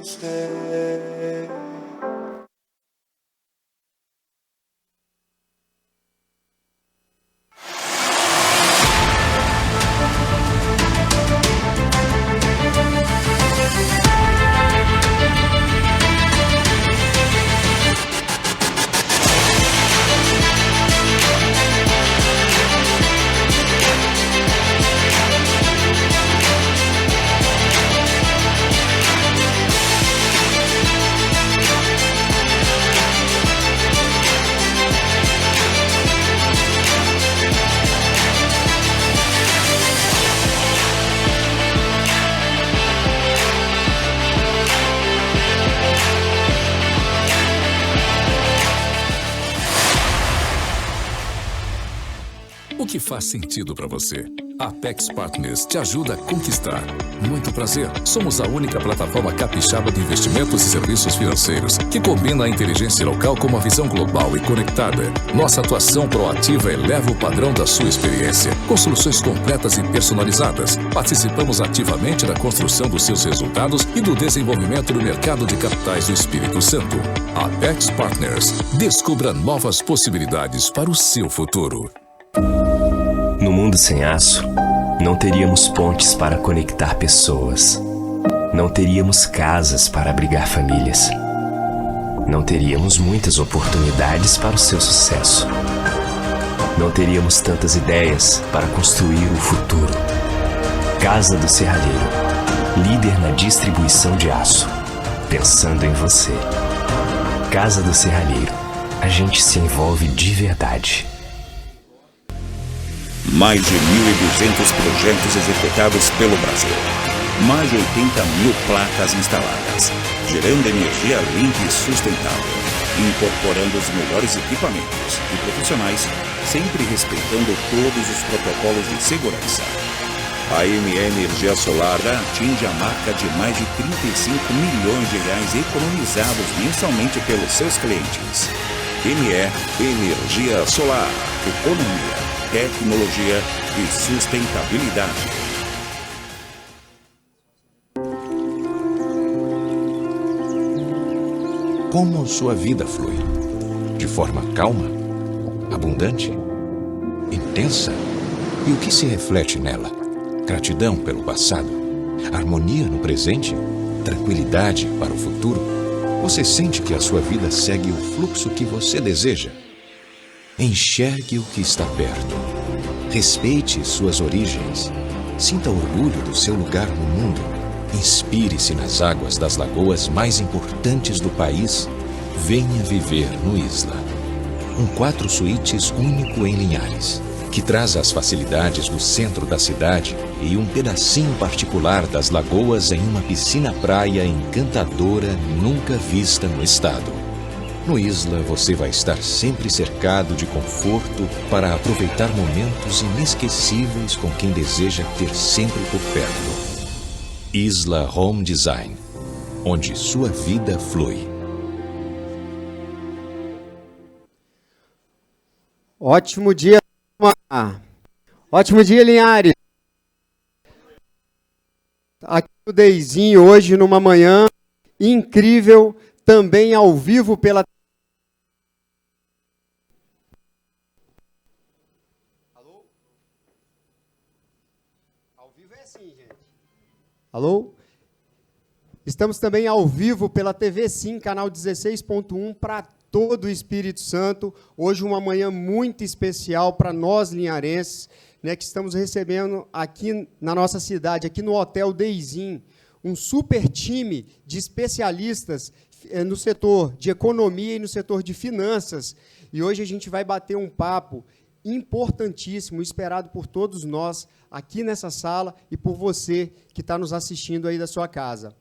stay. O que faz sentido para você? A Apex Partners te ajuda a conquistar. Muito prazer. Somos a única plataforma capixaba de investimentos e serviços financeiros que combina a inteligência local com uma visão global e conectada. Nossa atuação proativa eleva o padrão da sua experiência, com soluções completas e personalizadas. Participamos ativamente da construção dos seus resultados e do desenvolvimento do mercado de capitais do Espírito Santo. Apex Partners. Descubra novas possibilidades para o seu futuro. No mundo sem aço, não teríamos pontes para conectar pessoas. Não teríamos casas para abrigar famílias. Não teríamos muitas oportunidades para o seu sucesso. Não teríamos tantas ideias para construir o futuro. Casa do Serralheiro, líder na distribuição de aço. Pensando em você. Casa do Serralheiro, a gente se envolve de verdade. Mais de 1.200 projetos executados pelo Brasil. Mais de 80.000 placas instaladas, gerando energia limpa e sustentável, incorporando os melhores equipamentos e profissionais, sempre respeitando todos os protocolos de segurança. A ME Energia Solar atinge a marca de mais de 35 milhões de reais economizados mensalmente pelos seus clientes. ME Energia Solar, economia, tecnologia e sustentabilidade. Como sua vida flui? De forma calma? Abundante? Intensa? E o que se reflete nela? Gratidão pelo passado? Harmonia no presente? Tranquilidade para o futuro? Você sente que a sua vida segue o fluxo que você deseja? Enxergue o que está perto. Respeite suas origens. Sinta orgulho do seu lugar no mundo. Inspire-se nas águas das lagoas mais importantes do país. Venha viver no Isla. Um 4 suítes único em Linhares, que traz as facilidades do centro da cidade e um pedacinho particular das lagoas em uma piscina-praia encantadora nunca vista no estado. No Isla, você vai estar sempre cercado de conforto para aproveitar momentos inesquecíveis com quem deseja ter sempre por perto. Isla Home Design, onde sua vida flui. Ótimo dia, ótimo dia, Linhares. Aqui no Deizinho, hoje numa manhã incrível, também ao vivo pela... Alô? Ao vivo é assim, gente. Alô? Estamos também ao vivo pela TV Sim, canal 16.1, para todo o Espírito Santo. Hoje uma manhã muito especial para nós linharenses, né, que estamos recebendo aqui na nossa cidade, aqui no Hotel Deizinho, um super time de especialistas no setor de economia e no setor de finanças. E hoje a gente vai bater um papo importantíssimo, esperado por todos nós aqui nessa sala e por você que está nos assistindo aí da sua casa.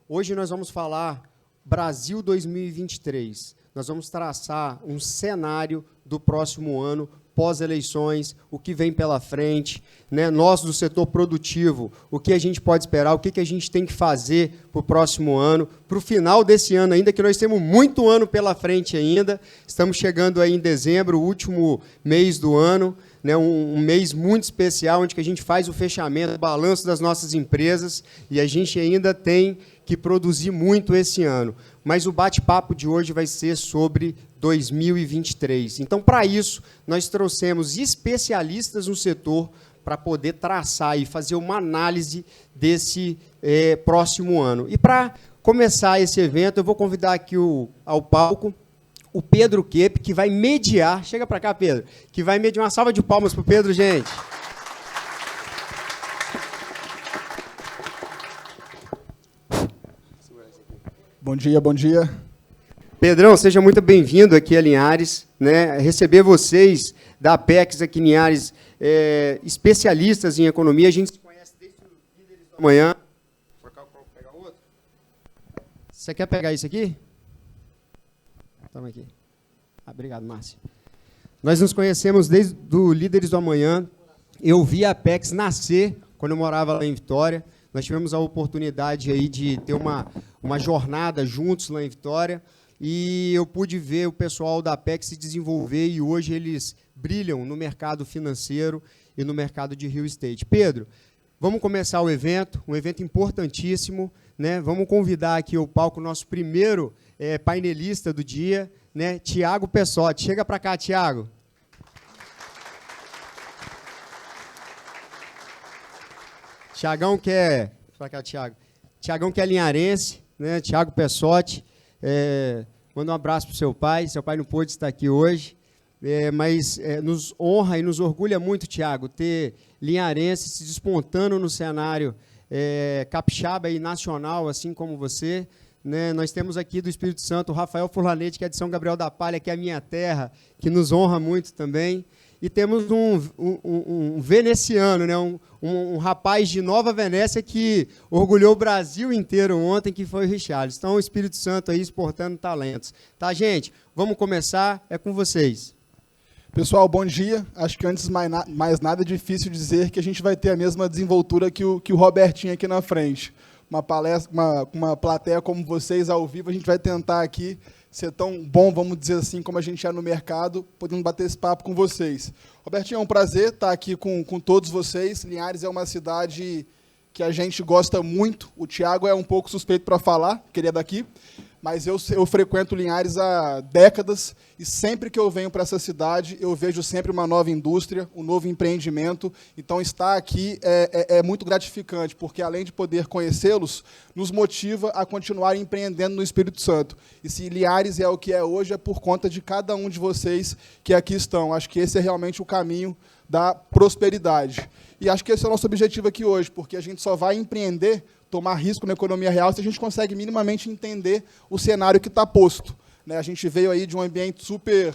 Hoje nós vamos falar Brasil 2023. Nós vamos traçar um cenário do próximo ano, pós-eleições, o que vem pela frente, né? Nós do setor produtivo, o que a gente pode esperar, o que a gente tem que fazer para o próximo ano, para o final desse ano ainda, que nós temos muito ano pela frente ainda. Estamos chegando aí em dezembro, o último mês do ano, né, um mês muito especial, onde que a gente faz o fechamento, o balanço das nossas empresas, e a gente ainda tem que produzir muito esse ano. Mas o bate-papo de hoje vai ser sobre 2023. Então, para isso, nós trouxemos especialistas no setor para poder traçar e fazer uma análise desse próximo ano. E para começar esse evento, eu vou convidar aqui ao palco o Pedro Kepp, que vai mediar. Chega para cá, Pedro. Que vai mediar. Uma salva de palmas para o Pedro, gente. Bom dia, bom dia. Pedrão, seja muito bem-vindo aqui a Linhares, né? Receber vocês da Apex aqui em Linhares, especialistas em economia. A gente se conhece desde os líderes da manhã. Pegar outro? Você quer pegar isso aqui? Toma aqui. Obrigado, Márcio. Nós nos conhecemos desde o Líderes do Amanhã. Eu vi a Apex nascer quando eu morava lá em Vitória. Nós tivemos a oportunidade aí de ter uma jornada juntos lá em Vitória. E eu pude ver o pessoal da Apex se desenvolver e hoje eles brilham no mercado financeiro e no mercado de real estate. Pedro, vamos começar o evento, um evento importantíssimo, né? Vamos convidar aqui ao palco o nosso primeiro painelista do dia, né? Tiago Pessotti. Chega para cá, Tiago. Tiagão que é... Para cá, Tiago. Tiagão que é linharense, né? Tiago Pessotti. Manda um abraço para o seu pai. Seu pai não pôde estar aqui hoje, mas nos honra e nos orgulha muito, Tiago, ter linharense se despontando no cenário capixaba e nacional, assim como você. Né? Nós temos aqui do Espírito Santo o Rafael Furlanete, que é de São Gabriel da Palha, que é a minha terra, que nos honra muito também. E temos um veneziano, né? um rapaz de Nova Venécia que orgulhou o Brasil inteiro ontem, que foi o Richarlison. Então, o Espírito Santo aí exportando talentos. Tá, gente? Vamos começar, é com vocês. Pessoal, bom dia. Acho que antes mais nada é difícil dizer que a gente vai ter a mesma desenvoltura que o Robertinho aqui na frente. Uma palestra, uma plateia como vocês ao vivo, a gente vai tentar aqui ser tão bom, vamos dizer assim, como a gente é no mercado, podendo bater esse papo com vocês. Robertinho, é um prazer estar aqui com todos vocês. Linhares é uma cidade que a gente gosta muito. O Tiago é um pouco suspeito para falar, que ele é daqui, mas eu frequento Linhares há décadas e sempre que eu venho para essa cidade, eu vejo sempre uma nova indústria, um novo empreendimento. Então, estar aqui é muito gratificante, porque, além de poder conhecê-los, nos motiva a continuar empreendendo no Espírito Santo. E se Linhares é o que é hoje, é por conta de cada um de vocês que aqui estão. Acho que esse é realmente o caminho da prosperidade. E acho que esse é o nosso objetivo aqui hoje, porque a gente só vai empreender, tomar risco na economia real, se a gente consegue minimamente entender o cenário que está posto. Né? A gente veio aí de um ambiente super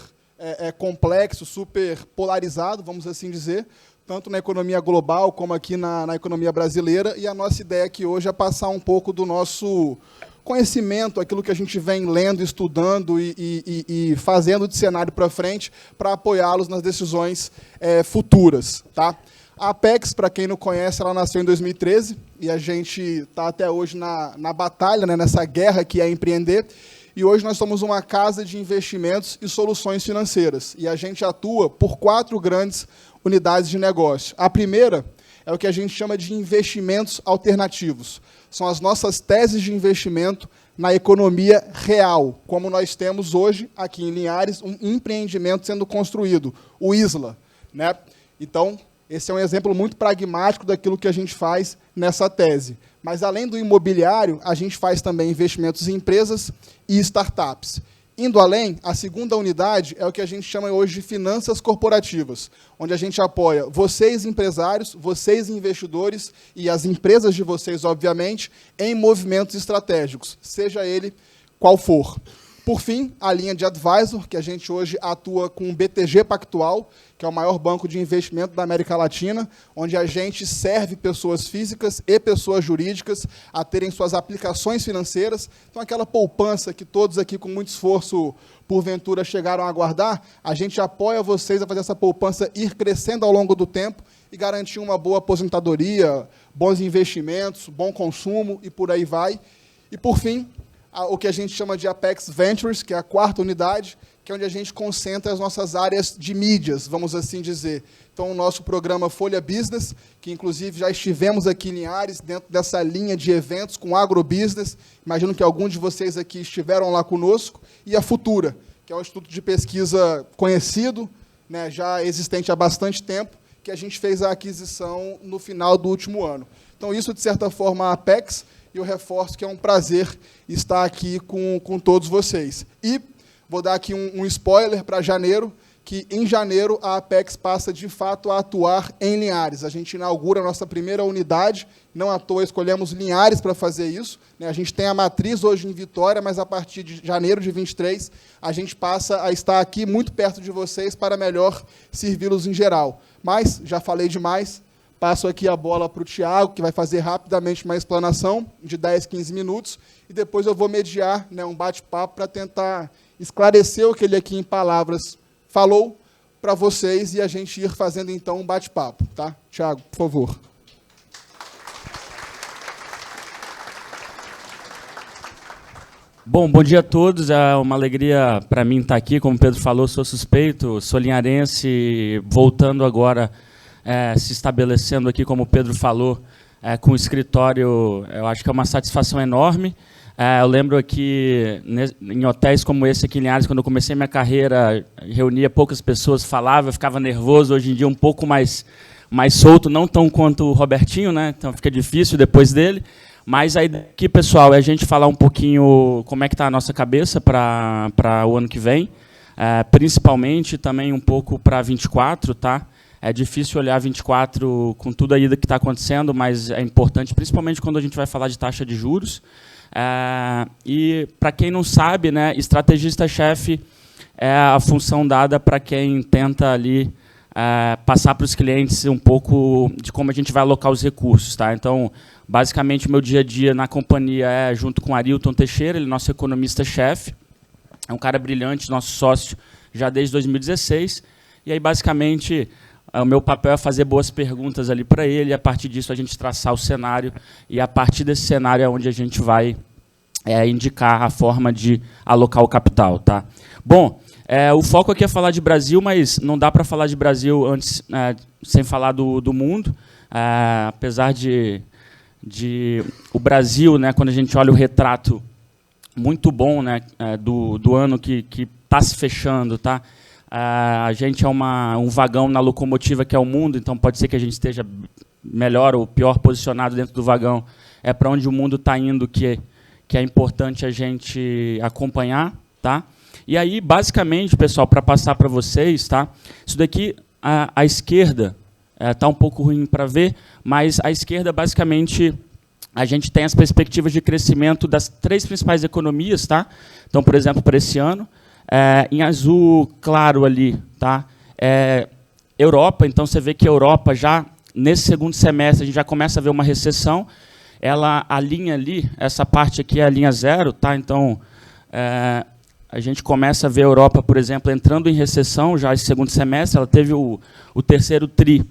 complexo, super polarizado, vamos assim dizer, tanto na economia global como aqui na economia brasileira, e a nossa ideia aqui hoje é passar um pouco do nosso conhecimento, aquilo que a gente vem lendo, estudando e fazendo de cenário para frente, para apoiá-los nas decisões futuras. Tá? A Apex, para quem não conhece, ela nasceu em 2013, e a gente está até hoje na batalha, né, nessa guerra que é empreender, e hoje nós somos uma casa de investimentos e soluções financeiras, e a gente atua por 4 grandes unidades de negócio. A primeira é o que a gente chama de investimentos alternativos. São as nossas teses de investimento na economia real, como nós temos hoje, aqui em Linhares, um empreendimento sendo construído, o Isla. Né? Então, esse é um exemplo muito pragmático daquilo que a gente faz nessa tese. Mas, além do imobiliário, a gente faz também investimentos em empresas e startups. Indo além, a segunda unidade é o que a gente chama hoje de finanças corporativas, onde a gente apoia vocês, empresários, vocês, investidores, e as empresas de vocês, obviamente, em movimentos estratégicos, seja ele qual for. Por fim, a linha de advisor, que a gente hoje atua com o BTG Pactual, que é o maior banco de investimento da América Latina, onde a gente serve pessoas físicas e pessoas jurídicas a terem suas aplicações financeiras. Então, aquela poupança que todos aqui, com muito esforço, porventura, chegaram a guardar, a gente apoia vocês a fazer essa poupança ir crescendo ao longo do tempo e garantir uma boa aposentadoria, bons investimentos, bom consumo e por aí vai. E, por fim, o que a gente chama de Apex Ventures, que é a 4ª unidade, que é onde a gente concentra as nossas áreas de mídias, vamos assim dizer. Então, o nosso programa Folha Business, que inclusive já estivemos aqui em Linhares, dentro dessa linha de eventos com agrobusiness, imagino que alguns de vocês aqui estiveram lá conosco, e a Futura, que é um instituto de pesquisa conhecido, né, já existente há bastante tempo, que a gente fez a aquisição no final do último ano. Então, isso, de certa forma, a Apex, e eu reforço que é um prazer estar aqui com todos vocês. E vou dar aqui um spoiler para janeiro, que em janeiro a Apex passa, de fato, a atuar em Linhares. A gente inaugura a nossa primeira unidade, não à toa escolhemos Linhares para fazer isso, né? A gente tem a matriz hoje em Vitória, mas a partir de janeiro de 23, a gente passa a estar aqui muito perto de vocês para melhor servi-los em geral. Mas, já falei demais, passo aqui a bola para o Thiago, que vai fazer rapidamente uma explanação de 10, 15 minutos, e depois eu vou mediar, né, um bate-papo para tentar esclarecer o que ele aqui em palavras falou para vocês e a gente ir fazendo, então, um bate-papo. Tá? Thiago, por favor. Bom dia a todos. É uma alegria para mim estar aqui. Como o Pedro falou, sou suspeito, sou linharense, voltando agora, se estabelecendo aqui, como o Pedro falou, com o escritório. Eu acho que é uma satisfação enorme. Eu lembro aqui, em hotéis como esse aqui em Linhares, quando eu comecei minha carreira, reunia poucas pessoas, falava, eu ficava nervoso. Hoje em dia, um pouco mais solto, não tão quanto o Robertinho, né? Então fica difícil depois dele. Mas aí aqui, pessoal, é a gente falar um pouquinho como é que está a nossa cabeça para o ano que vem, principalmente também um pouco para 24, tá? É difícil olhar 24 com tudo aí que está acontecendo, mas é importante, principalmente quando a gente vai falar de taxa de juros. E, para quem não sabe, né, estrategista-chefe é a função dada para quem tenta ali passar para os clientes um pouco de como a gente vai alocar os recursos. Tá? Então, basicamente, o meu dia a dia na companhia é junto com o Arilton Teixeira, ele é nosso economista-chefe, é um cara brilhante, nosso sócio já desde 2016, e aí, basicamente, o meu papel é fazer boas perguntas ali para ele, e a partir disso a gente traçar o cenário, e a partir desse cenário é onde a gente vai indicar a forma de alocar o capital. Tá? Bom, o foco aqui é falar de Brasil, mas não dá para falar de Brasil antes, sem falar do mundo. Apesar de o Brasil, né, quando a gente olha o retrato muito bom, né, do ano que está se fechando, tá? A gente é um vagão na locomotiva que é o mundo, então pode ser que a gente esteja melhor ou pior posicionado dentro do vagão. É para onde o mundo está indo que é importante a gente acompanhar. Tá? E aí, basicamente, pessoal, para passar para vocês, tá? Isso daqui, a esquerda, está um pouco ruim para ver, mas a esquerda, basicamente, a gente tem as perspectivas de crescimento das 3 principais economias. Tá? Então, por exemplo, para esse ano, em azul claro ali, tá? Europa, então você vê que a Europa já, nesse segundo semestre, a gente já começa a ver uma recessão. A linha ali, essa parte aqui é a linha 0, tá? Então, a gente começa a ver a Europa, por exemplo, entrando em recessão já esse segundo semestre. Ela teve o terceiro TRI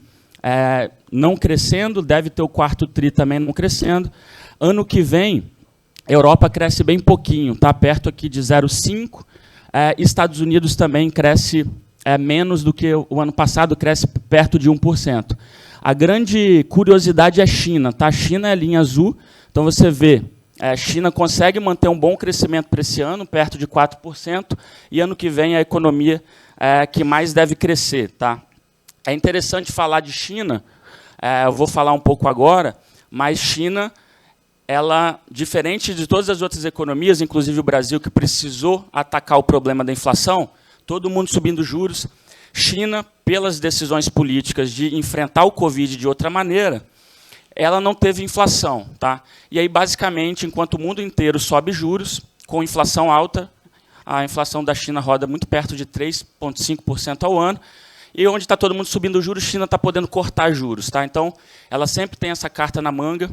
não crescendo, deve ter o quarto TRI também não crescendo. Ano que vem, a Europa cresce bem pouquinho, tá? Perto aqui de 0,5%. Estados Unidos também cresce menos do que o ano passado, cresce perto de 1%. A grande curiosidade é a China. Tá? A China é a linha azul, então você vê, a China consegue manter um bom crescimento para esse ano, perto de 4%, e ano que vem a economia que mais deve crescer. Tá? É interessante falar de China, eu vou falar um pouco agora, mas China, ela, diferente de todas as outras economias, inclusive o Brasil, que precisou atacar o problema da inflação, todo mundo subindo juros, China, pelas decisões políticas de enfrentar o Covid de outra maneira, ela não teve inflação. Tá? E aí, basicamente, enquanto o mundo inteiro sobe juros, com inflação alta, a inflação da China roda muito perto de 3,5% ao ano, e onde está todo mundo subindo juros, China está podendo cortar juros. Tá? Então, ela sempre tem essa carta na manga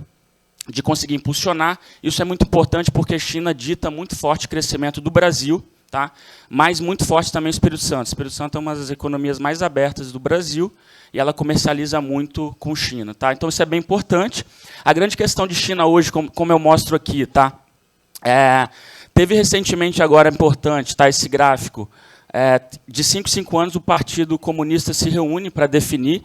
de conseguir impulsionar. Isso é muito importante porque a China dita muito forte o crescimento do Brasil, tá? Mas muito forte também o Espírito Santo. O Espírito Santo é uma das economias mais abertas do Brasil e ela comercializa muito com China. Tá? Então, isso é bem importante. A grande questão de China hoje, como eu mostro aqui, tá? Teve recentemente, agora importante, tá, esse gráfico, de 5 em 5 anos o Partido Comunista se reúne para definir.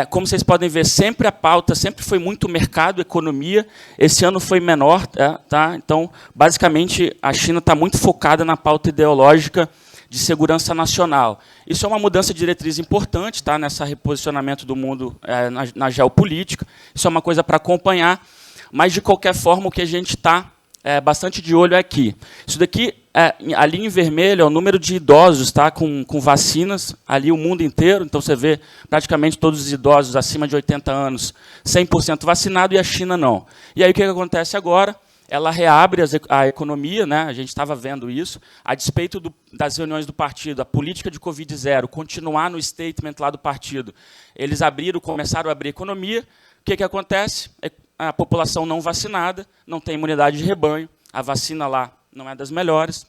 Como vocês podem ver, sempre a pauta sempre foi muito mercado, economia. Esse ano foi menor. Tá? Então, basicamente, a China está muito focada na pauta ideológica de segurança nacional. Isso é uma mudança de diretriz importante, tá, nesse reposicionamento do mundo na geopolítica. Isso é uma coisa para acompanhar. Mas, de qualquer forma, o que a gente está bastante de olho é aqui. Isso daqui, ali em vermelho, é o número de idosos, tá, com vacinas, ali o mundo inteiro. Então, você vê praticamente todos os idosos acima de 80 anos 100% vacinados e a China não. E aí, o que acontece agora? Ela reabre a economia, né? A gente estava vendo isso, a despeito das reuniões do partido, a política de Covid-0, continuar no statement lá do partido. Eles começaram a abrir a economia. O que acontece? A população não vacinada, não tem imunidade de rebanho, a vacina lá não é das melhores.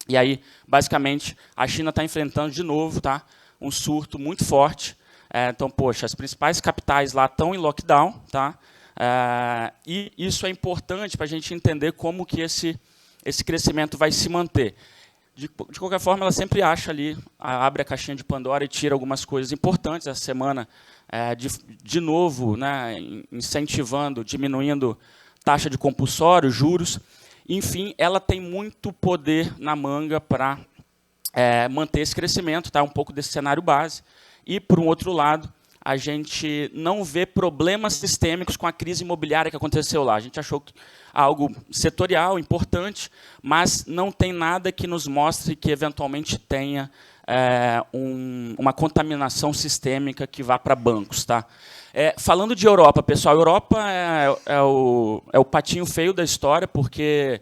E aí, basicamente, a China está enfrentando de novo, tá, um surto muito forte. Então, poxa, as principais capitais lá estão em lockdown, tá? E isso é importante para a gente entender como que esse crescimento vai se manter. De qualquer forma, ela sempre acha ali, abre a caixinha de Pandora e tira algumas coisas importantes. Essa semana, de novo, né, incentivando, diminuindo taxa de compulsório, juros. Enfim, ela tem muito poder na manga para manter esse crescimento, tá? Um pouco desse cenário base. E, por um outro lado, a gente não vê problemas sistêmicos com a crise imobiliária que aconteceu lá. A gente achou que algo setorial, importante, mas não tem nada que nos mostre que, eventualmente, tenha uma contaminação sistêmica que vá para bancos. Tá? Falando de Europa, pessoal, a Europa é o patinho feio da história, porque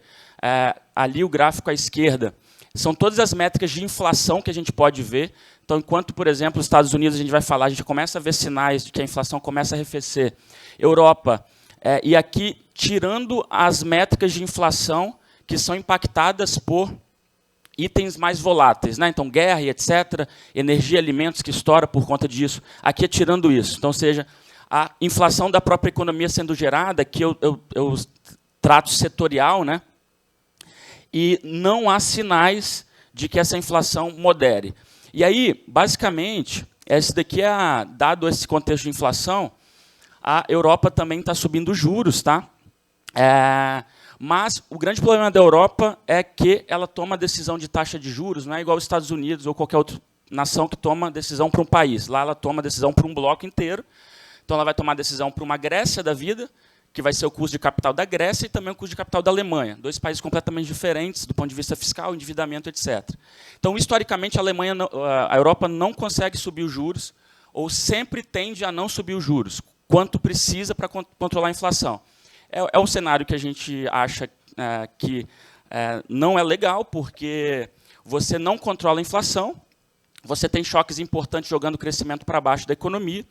ali o gráfico à esquerda são todas as métricas de inflação que a gente pode ver. Então, enquanto, por exemplo, os Estados Unidos, a gente vai falar, a gente começa a ver sinais de que a inflação começa a arrefecer. Europa, e aqui, tirando as métricas de inflação que são impactadas por itens mais voláteis, né? Então, guerra e etc., energia, alimentos que estoura por conta disso. Aqui é tirando isso. Então, ou seja, a inflação da própria economia sendo gerada, que eu trato setorial, né? E não há sinais de que essa inflação modere. E aí, basicamente, esse daqui dado esse contexto de inflação, a Europa também está subindo juros, tá? Mas o grande problema da Europa é que ela toma decisão de taxa de juros, não é igual aos Estados Unidos ou qualquer outra nação que toma decisão para um país. Lá ela toma decisão para um bloco inteiro. Então ela vai tomar decisão para uma Grécia da vida, que vai ser o custo de capital da Grécia e também o custo de capital da Alemanha. 2 países completamente diferentes do ponto de vista fiscal, endividamento, etc. Então, historicamente, a Europa não consegue subir os juros, ou sempre tende a não subir os juros, quanto precisa para controlar a inflação. É um cenário que a gente acha que não é legal, porque você não controla a inflação, você tem choques importantes jogando o crescimento para baixo da economia,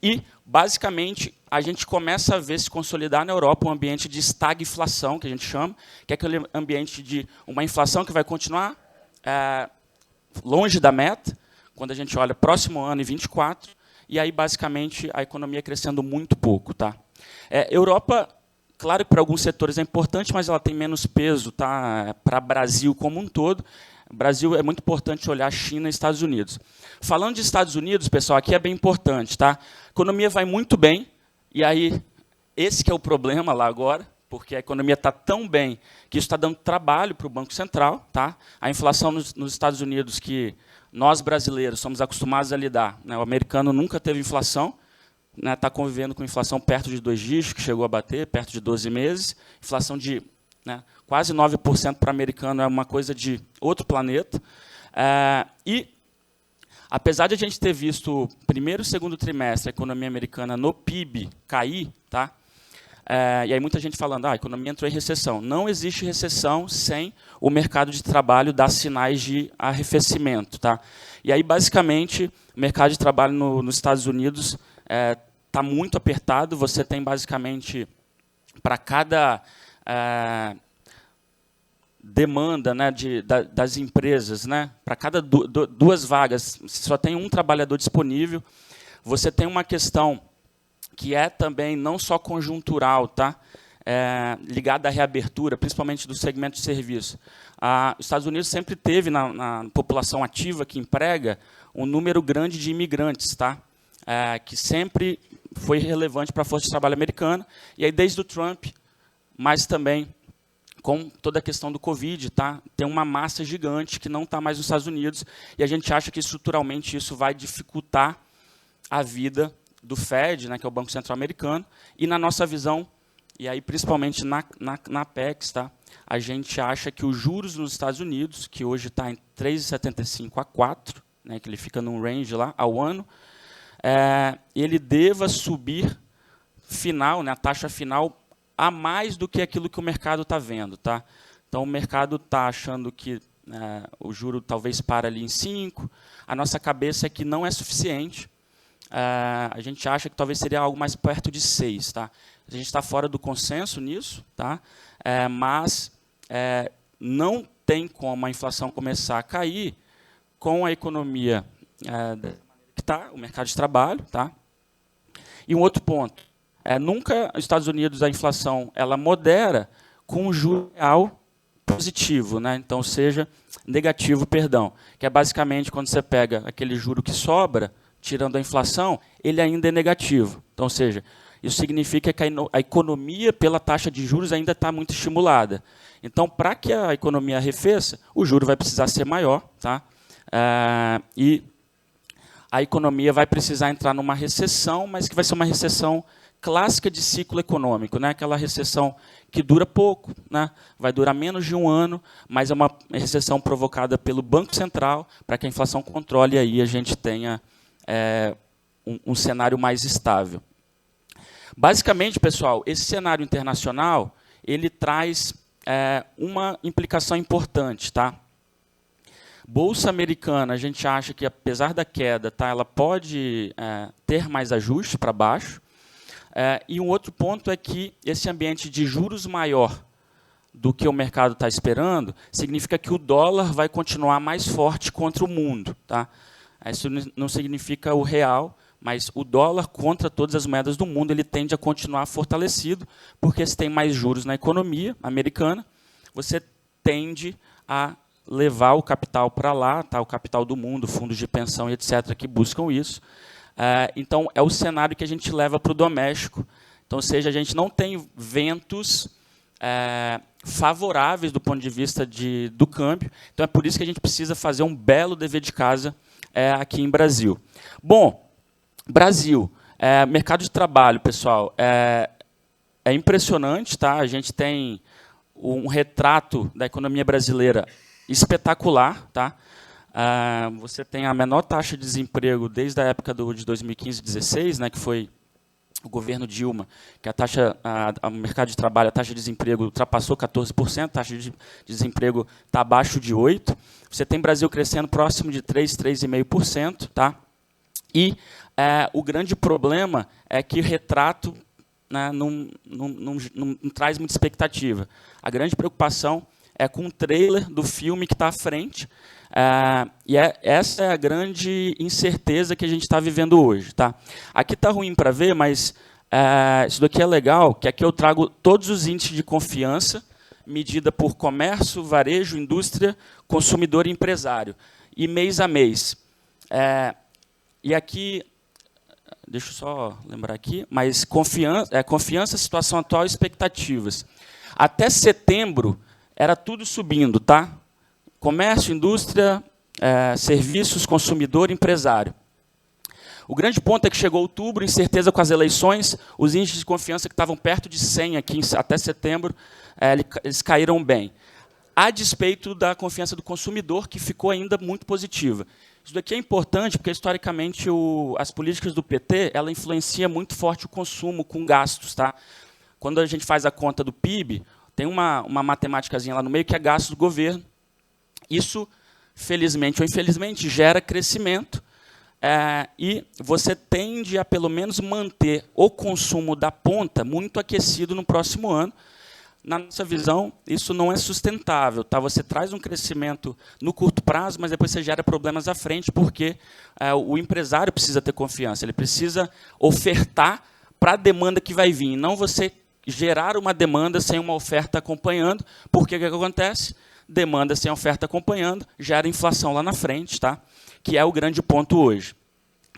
e, basicamente, a gente começa a ver se consolidar na Europa um ambiente de estagflação, que a gente chama, que é aquele ambiente de uma inflação que vai continuar longe da meta, quando a gente olha próximo ano e 24, e aí, basicamente, a economia crescendo muito pouco. Tá? Europa, claro que para alguns setores é importante, mas ela tem menos peso, tá, para o Brasil como um todo. O Brasil é muito importante olhar China e Estados Unidos. Falando de Estados Unidos, pessoal, aqui é bem importante. Tá? A economia vai muito bem, e aí esse que é o problema lá agora, porque a economia está tão bem que isso está dando trabalho para o Banco Central. Tá? A inflação nos Estados Unidos, que nós brasileiros somos acostumados a lidar, né? O americano nunca teve inflação, né? Está convivendo com inflação perto de 2 dígitos, que chegou a bater, perto de 12 meses, inflação de quase 9% para o americano é uma coisa de outro planeta. E, apesar de a gente ter visto primeiro e segundo trimestre a economia americana no PIB cair, tá? E aí muita gente falando, a economia entrou em recessão. Não existe recessão sem o mercado de trabalho dar sinais de arrefecimento. Tá? E aí, basicamente, o mercado de trabalho nos Estados Unidos está muito apertado. Você tem, basicamente, para cada demanda, né, das empresas, né, para cada 2 vagas, só tem um trabalhador disponível. Você tem uma questão que é também não só conjuntural, tá? ligada à reabertura, principalmente do segmento de serviço. Os Estados Unidos sempre teve, na população ativa que emprega, um número grande de imigrantes, tá? Que sempre foi relevante para a força de trabalho americana. E aí, desde o Trump, mas também com toda a questão do Covid, tá? Tem uma massa gigante que não está mais nos Estados Unidos, e a gente acha que, estruturalmente, isso vai dificultar a vida do Fed, né, que é o Banco Central Americano, e, na nossa visão, e aí principalmente na Apex, tá? A gente acha que os juros nos Estados Unidos, que hoje está em 3,75 a 4, né, que ele fica num range lá ao ano, ele deva subir final, né, a taxa final, a mais do que aquilo que o mercado está vendo. Tá? Então, o mercado está achando que o juro talvez para ali em 5, a nossa cabeça é que não é suficiente, a gente acha que talvez seria algo mais perto de 6. Tá? A gente está fora do consenso nisso, tá? Mas não tem como a inflação começar a cair com a economia que está, o mercado de trabalho. Tá? E um outro ponto, nunca nos Estados Unidos a inflação ela modera com um juro real positivo, né? Então, seja negativo, perdão, que é basicamente quando você pega aquele juro que sobra, tirando a inflação, ele ainda é negativo. Então, ou seja, isso significa que a economia, pela taxa de juros, ainda está muito estimulada. Então, para que a economia arrefeça, o juro vai precisar ser maior, tá? E a economia vai precisar entrar numa recessão, mas que vai ser uma recessão clássica de ciclo econômico, né? Aquela recessão que dura pouco, né? Vai durar menos de um ano, mas é uma recessão provocada pelo Banco Central para que a inflação controle e aí a gente tenha um cenário mais estável. Basicamente, pessoal, esse cenário internacional ele traz uma implicação importante, tá? Bolsa americana, a gente acha que, apesar da queda, tá, ela pode ter mais ajuste para baixo. E um outro ponto é que esse ambiente de juros maior do que o mercado está esperando significa que o dólar vai continuar mais forte contra o mundo. Tá? Isso não significa o real, mas o dólar contra todas as moedas do mundo ele tende a continuar fortalecido, porque se tem mais juros na economia americana, você tende a levar o capital para lá, tá? O capital do mundo, fundos de pensão e etc., que buscam isso. Então, é o cenário que a gente leva para o doméstico. Então, ou seja, a gente não tem ventos favoráveis do ponto de vista do câmbio. Então, é por isso que a gente precisa fazer um belo dever de casa aqui em Brasil. Bom, Brasil, mercado de trabalho, pessoal, é impressionante. Tá? A gente tem um retrato da economia brasileira espetacular. Tá? Você tem a menor taxa de desemprego desde a época de 2015 e 2016, né, que foi o governo Dilma, que o mercado de trabalho, a taxa de desemprego ultrapassou 14%, a taxa de desemprego está abaixo de 8%. Você tem Brasil crescendo próximo de 3,5%. Tá? E o grande problema é que o retrato, né, não traz muita expectativa. A grande preocupação é com o trailer do filme que está à frente, e essa é a grande incerteza que a gente está vivendo hoje. Tá? Aqui está ruim para ver, mas isso daqui é legal, que aqui eu trago todos os índices de confiança, medida por comércio, varejo, indústria, consumidor e empresário, e mês a mês. E aqui, deixa eu só lembrar aqui, mas confiança, situação atual e expectativas. Até setembro, era tudo subindo, tá? Comércio, indústria, serviços, consumidor, empresário. O grande ponto é que chegou outubro, incerteza com as eleições, os índices de confiança que estavam perto de 100 aqui até setembro, eles caíram bem. A despeito da confiança do consumidor, que ficou ainda muito positiva. Isso daqui é importante porque, historicamente, as políticas do PT ela influencia muito forte o consumo com gastos. Tá? Quando a gente faz a conta do PIB, tem uma matemáticazinha lá no meio que é gasto do governo. Isso, felizmente ou infelizmente, gera crescimento e você tende a, pelo menos, manter o consumo da ponta muito aquecido no próximo ano. Na nossa visão, isso não é sustentável. Tá? Você traz um crescimento no curto prazo, mas depois você gera problemas à frente, porque o empresário precisa ter confiança. Ele precisa ofertar para a demanda que vai vir, não você gerar uma demanda sem uma oferta acompanhando, porque o que acontece? Demanda sem oferta acompanhando gera inflação lá na frente, tá? Que é o grande ponto hoje,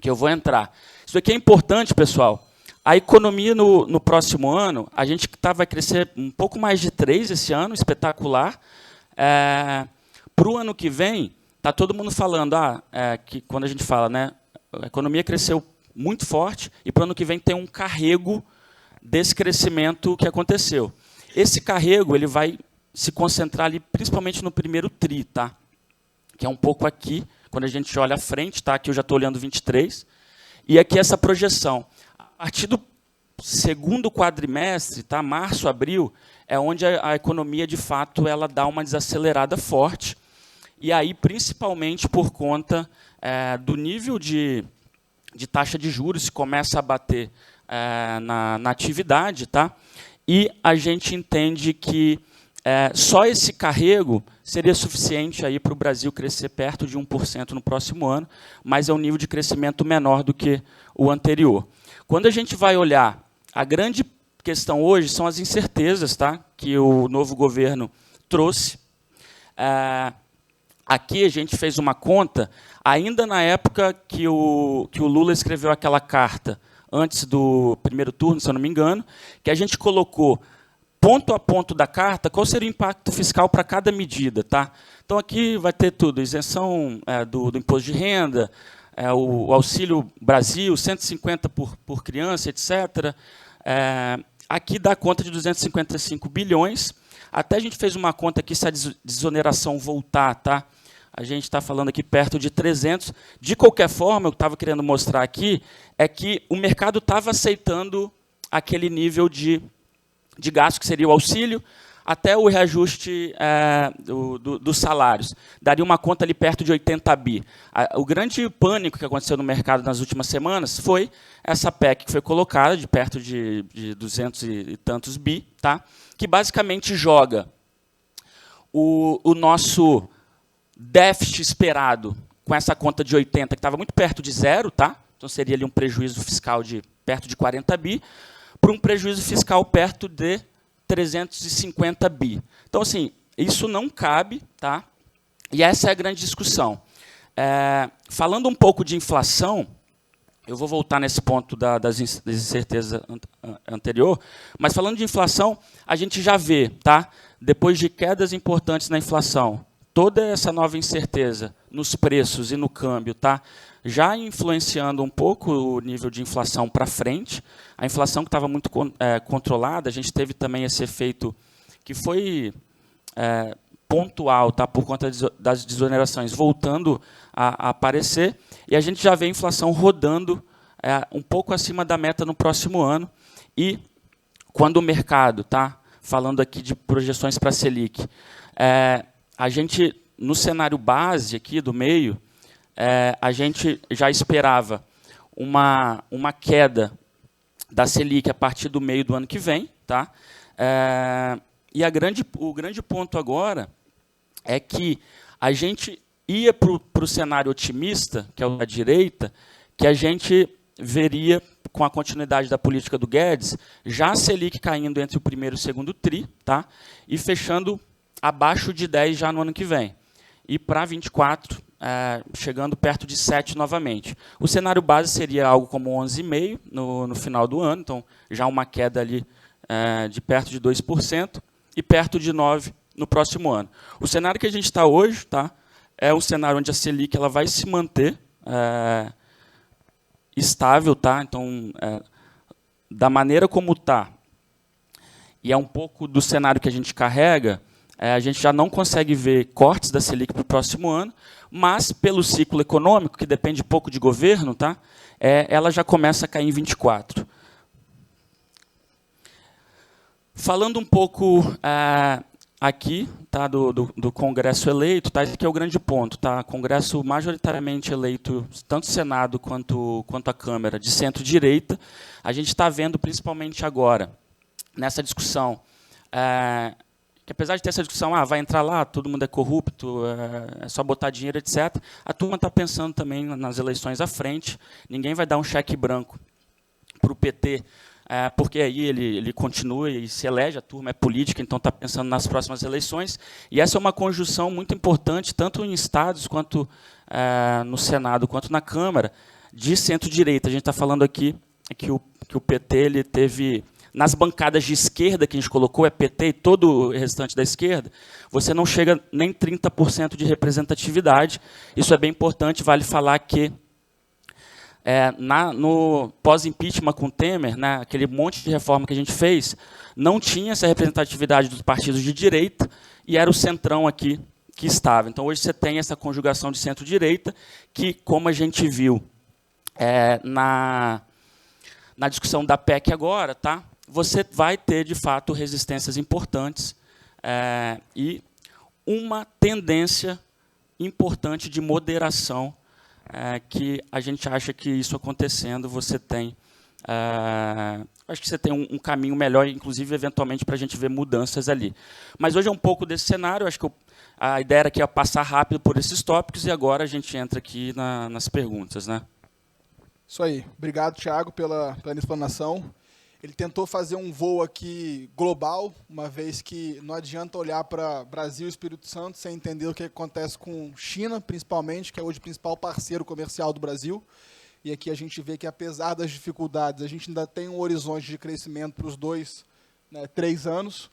que eu vou entrar. Isso aqui é importante, pessoal. A economia no próximo ano, a gente vai crescer um pouco mais de 3 esse ano, espetacular. Para o ano que vem, está todo mundo falando que quando a gente fala, né, a economia cresceu muito forte e para o ano que vem tem um carrego desse crescimento que aconteceu. Esse carrego ele vai se concentrar ali, principalmente no primeiro tri, tá? Que é um pouco aqui, quando a gente olha à frente, tá? Aqui eu já estou olhando 23, e aqui essa projeção. A partir do segundo quadrimestre, tá? Março, abril, é onde a economia, de fato, ela dá uma desacelerada forte, e aí, principalmente por conta do nível de taxa de juros, que começa a bater na atividade, tá? E a gente entende que só esse carrego seria suficiente para o Brasil crescer perto de 1% no próximo ano, mas é um nível de crescimento menor do que o anterior. Quando a gente vai olhar, a grande questão hoje são as incertezas, tá? Que o novo governo trouxe. Aqui a gente fez uma conta, ainda na época que o Lula escreveu aquela carta, antes do primeiro turno, se eu não me engano, que a gente colocou ponto a ponto da carta, qual seria o impacto fiscal para cada medida. Tá? Então, aqui vai ter tudo, isenção do imposto de renda, o Auxílio Brasil, 150 por criança, etc. Aqui dá conta de 255 bilhões. Até a gente fez uma conta aqui, se a desoneração voltar, tá? A gente está falando aqui perto de 300. De qualquer forma, o que eu estava querendo mostrar aqui é que o mercado estava aceitando aquele nível de gasto, que seria o auxílio, até o reajuste dos salários. Daria uma conta ali perto de 80 bi. O grande pânico que aconteceu no mercado nas últimas semanas foi essa PEC que foi colocada, de perto de 200 e tantos bi, tá? Que basicamente joga o nosso déficit esperado com essa conta de 80, que estava muito perto de zero, tá? Então seria ali um prejuízo fiscal de perto de 40 bi, para um prejuízo fiscal perto de 350 bi. Então, assim, isso não cabe, tá? E essa é a grande discussão. Falando um pouco de inflação, eu vou voltar nesse ponto das incertezas anterior, mas falando de inflação, a gente já vê, tá? Depois de quedas importantes na inflação, toda essa nova incerteza nos preços e no câmbio, tá? Já influenciando um pouco o nível de inflação para frente. A inflação que estava muito controlada, a gente teve também esse efeito que foi pontual, tá? Por conta das desonerações, voltando a aparecer, e a gente já vê a inflação rodando um pouco acima da meta no próximo ano, e quando o mercado, tá? Falando aqui de projeções para a Selic, a gente, no cenário base aqui do meio, a gente já esperava uma queda da Selic a partir do meio do ano que vem. Tá? E o grande ponto agora é que a gente ia para o cenário otimista, que é o da direita, que a gente veria, com a continuidade da política do Guedes, já a Selic caindo entre o primeiro e o segundo tri, tá? E fechando abaixo de 10 já no ano que vem. E para 24, chegando perto de 7 novamente. O cenário base seria algo como 11,5% no final do ano, então já uma queda ali de perto de 2% e perto de 9% no próximo ano. O cenário que a gente está hoje, tá, é um cenário onde a Selic ela vai se manter estável, tá? Então, da maneira como está, e é um pouco do cenário que a gente carrega, a gente já não consegue ver cortes da Selic para o próximo ano, mas, pelo ciclo econômico, que depende pouco de governo, tá, ela já começa a cair em 24. Falando um pouco aqui, tá, do Congresso eleito, tá, esse aqui é o grande ponto. Tá, Congresso majoritariamente eleito, tanto Senado quanto a Câmara, de centro-direita. A gente está vendo, principalmente agora, nessa discussão, que apesar de ter essa discussão, vai entrar lá, todo mundo é corrupto, é só botar dinheiro, etc., a turma está pensando também nas eleições à frente, ninguém vai dar um cheque branco para o PT porque aí ele continua e se elege, a turma é política, então está pensando nas próximas eleições. E essa é uma conjunção muito importante, tanto em estados, quanto no Senado, quanto na Câmara, de centro-direita. A gente está falando aqui que o PT ele teve, nas bancadas de esquerda que a gente colocou, é PT e todo o restante da esquerda, você não chega nem 30% de representatividade. Isso é bem importante, vale falar que no pós-impeachment com Temer, né, aquele monte de reforma que a gente fez, não tinha essa representatividade dos partidos de direita, e era o centrão aqui que estava. Então, hoje você tem essa conjugação de centro-direita, que, como a gente viu na discussão da PEC agora, tá, você vai ter, de fato, resistências importantes e uma tendência importante de moderação, que a gente acha que isso acontecendo, você tem, acho que você tem um caminho melhor, inclusive, eventualmente, para a gente ver mudanças ali. Mas hoje é um pouco desse cenário, acho que a ideia era que ia passar rápido por esses tópicos, e agora a gente entra aqui nas perguntas, né? Isso aí. Obrigado, Thiago, pela explanação. Ele tentou fazer um voo aqui global, uma vez que não adianta olhar para Brasil e Espírito Santo sem entender o que acontece com China, principalmente, que é hoje o principal parceiro comercial do Brasil. E aqui a gente vê que, apesar das dificuldades, a gente ainda tem um horizonte de crescimento para os 3 anos.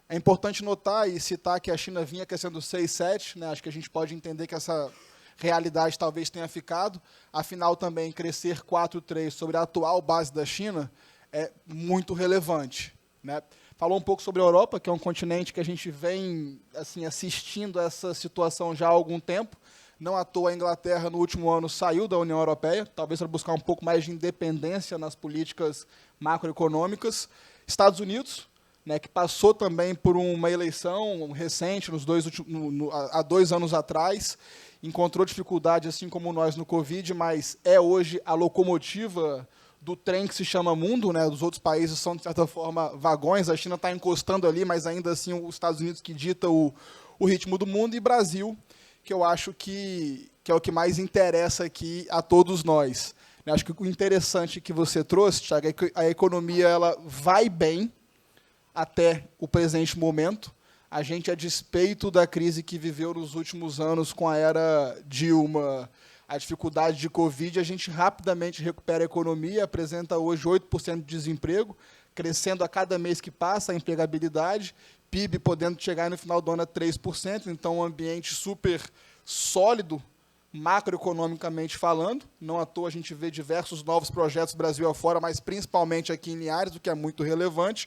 É importante notar e citar que a China vinha crescendo 6, 7, né? Acho que a gente pode entender que essa realidade talvez tenha ficado. Afinal, também crescer 4,3 sobre a atual base da China é muito relevante, né? Falou um pouco sobre a Europa, que é um continente que a gente vem assim, assistindo essa situação já há algum tempo. Não à toa a Inglaterra, no último ano, saiu da União Europeia, talvez para buscar um pouco mais de independência nas políticas macroeconômicas. Estados Unidos, né, que passou também por uma eleição recente, há 2 anos atrás, encontrou dificuldade, assim como nós, no Covid, mas é hoje a locomotiva do trem que se chama mundo, né? Os outros países são, de certa forma, vagões. A China está encostando ali, mas ainda assim os Estados Unidos que dita o ritmo do mundo, e Brasil, que eu acho que é o que mais interessa aqui a todos nós. Eu acho que o interessante que você trouxe, Thiago, é que a economia ela vai bem até o presente momento. A gente, a despeito da crise que viveu nos últimos anos com a era Dilma, a dificuldade de Covid, a gente rapidamente recupera a economia, apresenta hoje 8% de desemprego, crescendo a cada mês que passa a empregabilidade, PIB podendo chegar no final do ano a 3%, então um ambiente super sólido, macroeconomicamente falando. Não à toa a gente vê diversos novos projetos Brasil afora, mas principalmente aqui em Linhares, o que é muito relevante.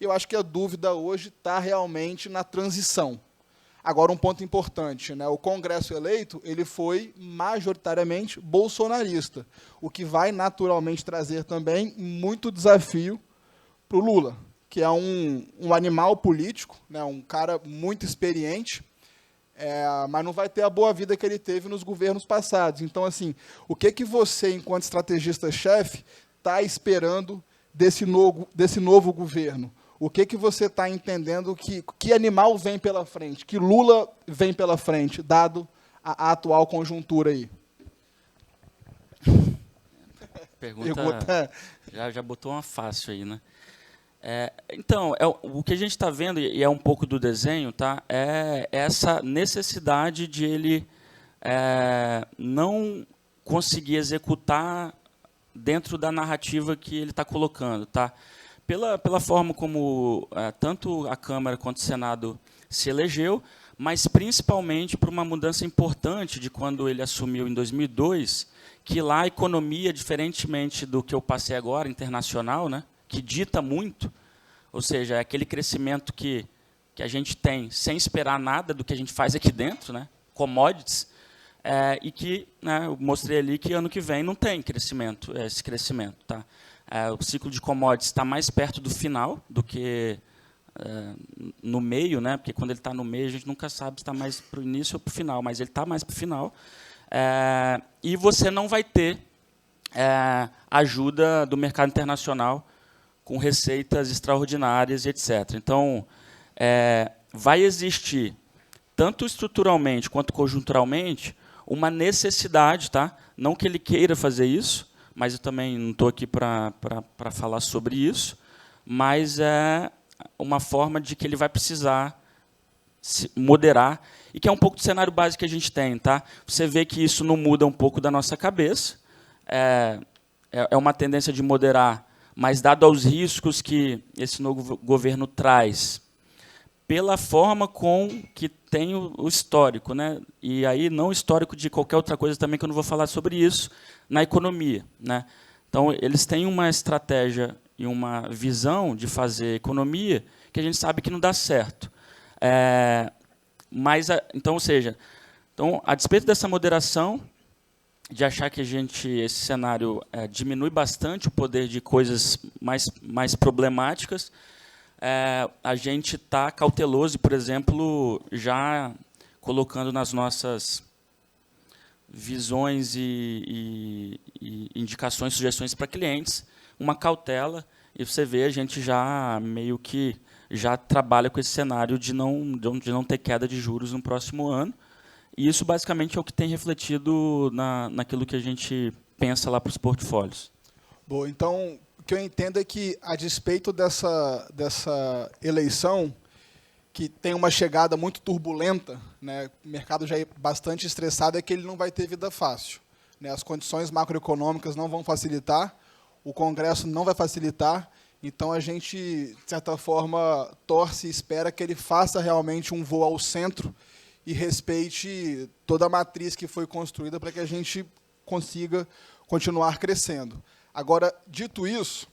Eu acho que a dúvida hoje está realmente na transição. Agora, um ponto importante, né? O Congresso eleito ele foi majoritariamente bolsonarista, o que vai naturalmente trazer também muito desafio para o Lula, que é um animal político, né? Um cara muito experiente, mas não vai ter a boa vida que ele teve nos governos passados. Então, assim, o que você, enquanto estrategista-chefe, está esperando desse novo governo? O que você está entendendo que animal vem pela frente, que Lula vem pela frente, dado a atual conjuntura aí? Pergunta... Já botou uma fácil aí, né? Então, o que a gente está vendo, e é um pouco do desenho, tá? É essa necessidade de ele não conseguir executar dentro da narrativa que ele está colocando, tá? Pela forma como tanto a Câmara quanto o Senado se elegeu, mas principalmente por uma mudança importante de quando ele assumiu em 2002, que lá a economia, diferentemente do que eu passei agora, internacional, né, que dita muito, ou seja, é aquele crescimento que a gente tem sem esperar nada do que a gente faz aqui dentro, né, commodities, e que, né, eu mostrei ali que ano que vem não tem crescimento, esse crescimento, tá? O ciclo de commodities está mais perto do final do que no meio, né? Porque quando ele está no meio, a gente nunca sabe se está mais para o início ou para o final, mas ele está mais para o final. E você não vai ter ajuda do mercado internacional com receitas extraordinárias, etc. Então, vai existir, tanto estruturalmente quanto conjunturalmente, uma necessidade, tá? Não que ele queira fazer isso, mas eu também não estou aqui para falar sobre isso, mas é uma forma de que ele vai precisar se moderar, e que é um pouco do cenário básico que a gente tem. Tá? Você vê que isso não muda um pouco da nossa cabeça, é uma tendência de moderar, mas dado aos riscos que esse novo governo traz, pela forma com que tem o histórico, né? E aí não histórico de qualquer outra coisa também, que eu não vou falar sobre isso, na economia. Né? Então, eles têm uma estratégia e uma visão de fazer economia que a gente sabe que não dá certo. Então, ou seja, a despeito dessa moderação, de achar que esse cenário diminui bastante o poder de coisas mais problemáticas, a gente está cauteloso, por exemplo, já colocando nas nossas visões e indicações, sugestões para clientes, uma cautela, e você vê, a gente já meio que já trabalha com esse cenário de não ter queda de juros no próximo ano. E isso, basicamente, é o que tem refletido naquilo que a gente pensa lá para os portfólios. Bom, então, o que eu entendo é que, a despeito dessa eleição, que tem uma chegada muito turbulenta, né, o mercado já é bastante estressado, é que ele não vai ter vida fácil. Né, as condições macroeconômicas não vão facilitar, o Congresso não vai facilitar, então a gente, de certa forma, torce e espera que ele faça realmente um voo ao centro e respeite toda a matriz que foi construída para que a gente consiga continuar crescendo. Agora, dito isso,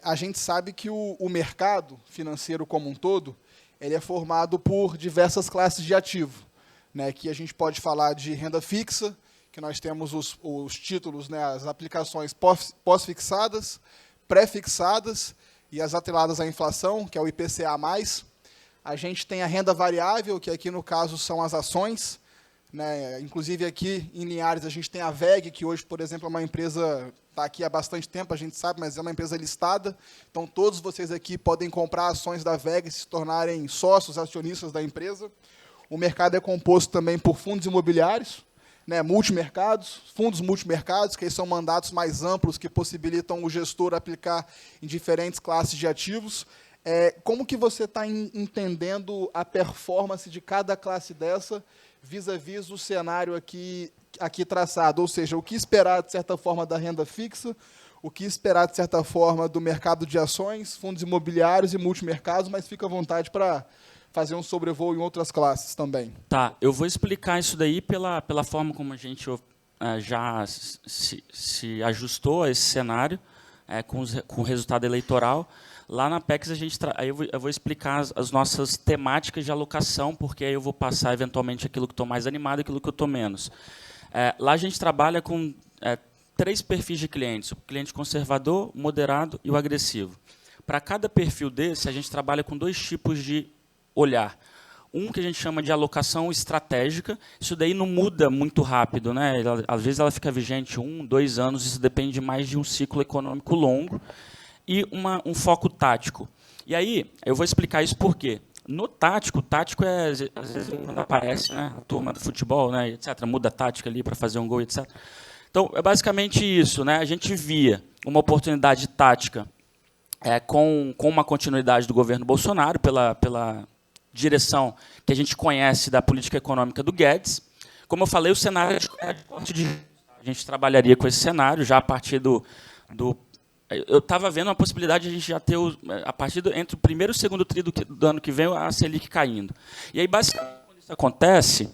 a gente sabe que o mercado financeiro como um todo, ele é formado por diversas classes de ativo, né, que a gente pode falar de renda fixa, que nós temos os títulos, né, as aplicações pós-fixadas, pré-fixadas e as atreladas à inflação, que é o IPCA+. A gente tem a renda variável, que aqui, no caso, são as ações. Né? Inclusive, aqui em Linhares, a gente tem a VEG, que hoje, por exemplo, é uma empresa, está aqui há bastante tempo, a gente sabe, mas é uma empresa listada. Então, todos vocês aqui podem comprar ações da VEG e se tornarem sócios, acionistas da empresa. O mercado é composto também por fundos imobiliários, né, multimercados, fundos multimercados, que aí são mandatos mais amplos que possibilitam o gestor aplicar em diferentes classes de ativos. Como que você está entendendo a performance de cada classe dessa vis-à-vis o cenário aqui traçado? Ou seja, o que esperar, de certa forma, da renda fixa, o que esperar, de certa forma, do mercado de ações, fundos imobiliários e multimercados, mas fica à vontade para fazer um sobrevoo em outras classes também. Tá, eu vou explicar isso daí pela forma como a gente já se ajustou a esse cenário, com o resultado eleitoral. Lá na Apex, eu vou explicar as nossas temáticas de alocação, porque aí eu vou passar, eventualmente, aquilo que estou mais animado e aquilo que eu estou menos. Lá a gente trabalha com 3 perfis de clientes: o cliente conservador, o moderado e o agressivo. Para cada perfil desse, a gente trabalha com 2 tipos de olhar. Um que a gente chama de alocação estratégica, isso daí não muda muito rápido, né? Às vezes ela fica vigente 1, 2 anos, isso depende mais de um ciclo econômico longo, e um foco tático. E aí, eu vou explicar isso por quê. No tático, às vezes quando aparece, né, a turma do futebol, né, etc., muda a tática ali para fazer um gol, etc. Então, é basicamente isso, né? A gente via uma oportunidade tática com uma continuidade do governo Bolsonaro, pela direção que a gente conhece da política econômica do Guedes. Como eu falei, o cenário é de corte de... A gente trabalharia com esse cenário já a partir do eu estava vendo a possibilidade de a gente já ter, a partir entre o primeiro e o segundo tri do ano que vem, a Selic caindo. E aí, basicamente, quando isso acontece,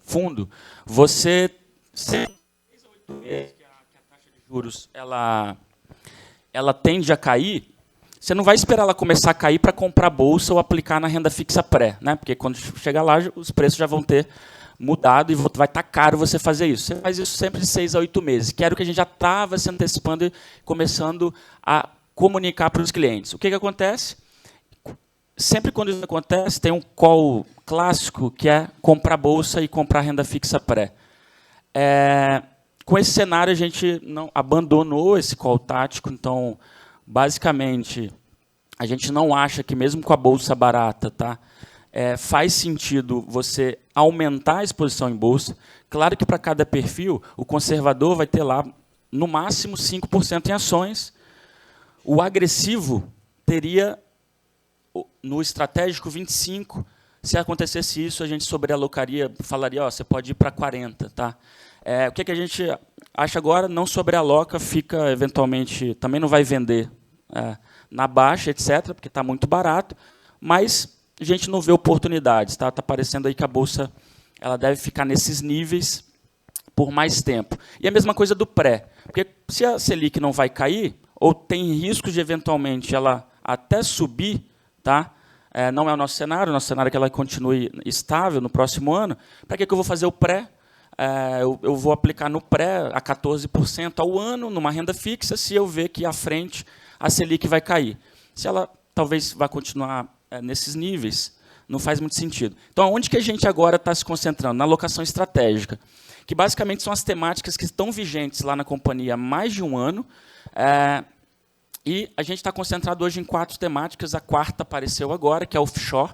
fundo, você... 6 a 8 meses que a taxa de juros ela tende a cair, você não vai esperar ela começar a cair para comprar bolsa ou aplicar na renda fixa pré, né? Porque quando chegar lá, os preços já vão ter mudado e vai estar caro você fazer isso. Você faz isso sempre de 6 a 8 meses, que era o que a gente já estava se antecipando e começando a comunicar para os clientes. O que acontece? Sempre quando isso acontece, tem um call clássico, que é comprar bolsa e comprar renda fixa pré. Com esse cenário, a gente não abandonou esse call tático, então, basicamente, a gente não acha que, mesmo com a bolsa barata, tá, faz sentido você aumentar a exposição em bolsa. Claro que, para cada perfil, o conservador vai ter lá no máximo 5% em ações. O agressivo teria, no estratégico, 25%. Se acontecesse isso, a gente sobrealocaria, falaria, ó, você pode ir para 40%. Tá? O que a gente acha agora? Não sobrealoca, fica, eventualmente, também não vai vender na baixa, etc., porque está muito barato, mas a gente não vê oportunidades. Tá parecendo aí que a Bolsa ela deve ficar nesses níveis por mais tempo. E a mesma coisa do pré, porque se a Selic não vai cair, ou tem risco de, eventualmente, ela até subir, tá? Não é o nosso cenário é que ela continue estável no próximo ano. Para que eu vou fazer o pré? Eu vou aplicar no pré a 14% ao ano, numa renda fixa, se eu ver que à frente a Selic vai cair. Se ela talvez vá continuar nesses níveis, não faz muito sentido. Então, onde que a gente agora está se concentrando? Na alocação estratégica, que basicamente são as temáticas que estão vigentes lá na companhia há mais de um ano, e a gente está concentrado hoje em 4 temáticas. A quarta apareceu agora, que é offshore,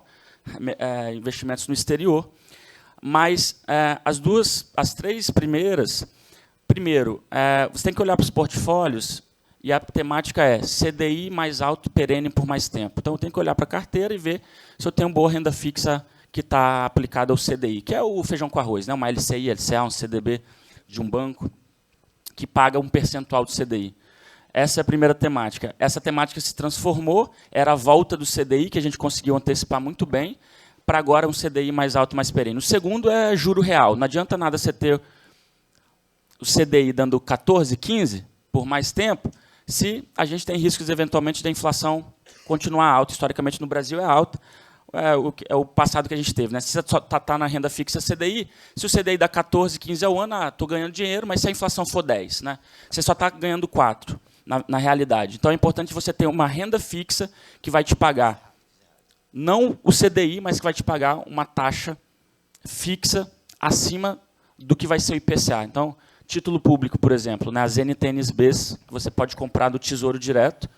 investimentos no exterior. Mas as 3 primeiras, primeiro, você tem que olhar para os portfólios, e a temática é CDI mais alto, perene por mais tempo. Então, eu tenho que olhar para a carteira e ver se eu tenho boa renda fixa que está aplicada ao CDI, que é o feijão com arroz, né? Uma LCI, LCA, um CDB de um banco, que paga um percentual do CDI. Essa é a primeira temática. Essa temática se transformou, era a volta do CDI, que a gente conseguiu antecipar muito bem, para agora um CDI mais alto, mais perene. O segundo é juro real. Não adianta nada você ter o CDI dando 14, 15 por mais tempo, se a gente tem riscos, eventualmente, da inflação continuar alta. Historicamente, no Brasil, é alta. É o passado que a gente teve. Né? Se você só está na renda fixa CDI, se o CDI dá 14, 15 ao ano, estou ganhando dinheiro, mas se a inflação for 10, né? Você só está ganhando 4, na realidade. Então, é importante você ter uma renda fixa que vai te pagar, não o CDI, mas que vai te pagar uma taxa fixa acima do que vai ser o IPCA. Então, título público, por exemplo, né, as NTNBs, que você pode comprar do Tesouro Direto,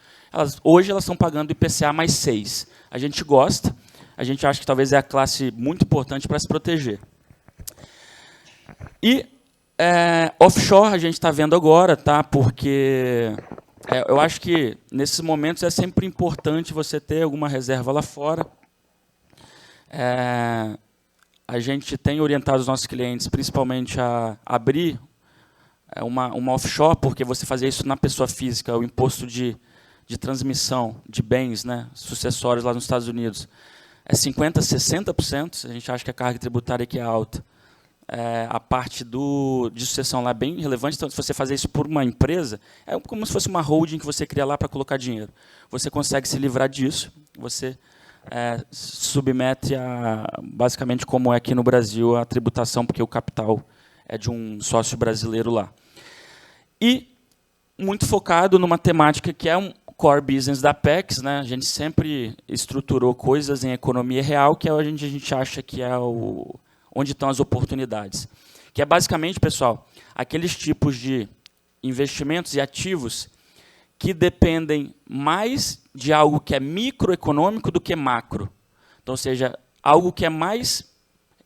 hoje elas estão pagando IPCA mais 6. A gente gosta, a gente acha que talvez é a classe muito importante para se proteger. E offshore a gente está vendo agora, tá, porque eu acho que, nesses momentos, é sempre importante você ter alguma reserva lá fora. A gente tem orientado os nossos clientes, principalmente, a abrir uma offshore, porque você fazer isso na pessoa física, o imposto de transmissão de bens, né, sucessórios lá nos Estados Unidos, é 50%, 60%. A gente acha que a carga tributária aqui é alta. A parte de sucessão lá é bem relevante. Então, se você fazer isso por uma empresa, é como se fosse uma holding que você cria lá para colocar dinheiro. Você consegue se livrar disso, você submete basicamente, como é aqui no Brasil, a tributação, porque o capital é de um sócio brasileiro lá. E muito focado numa temática que é um core business da Apex, né? A gente sempre estruturou coisas em economia real, que é onde a gente acha que é onde estão as oportunidades. Que é basicamente, pessoal, aqueles tipos de investimentos e ativos que dependem mais de algo que é microeconômico do que macro. Então, ou seja, algo que é mais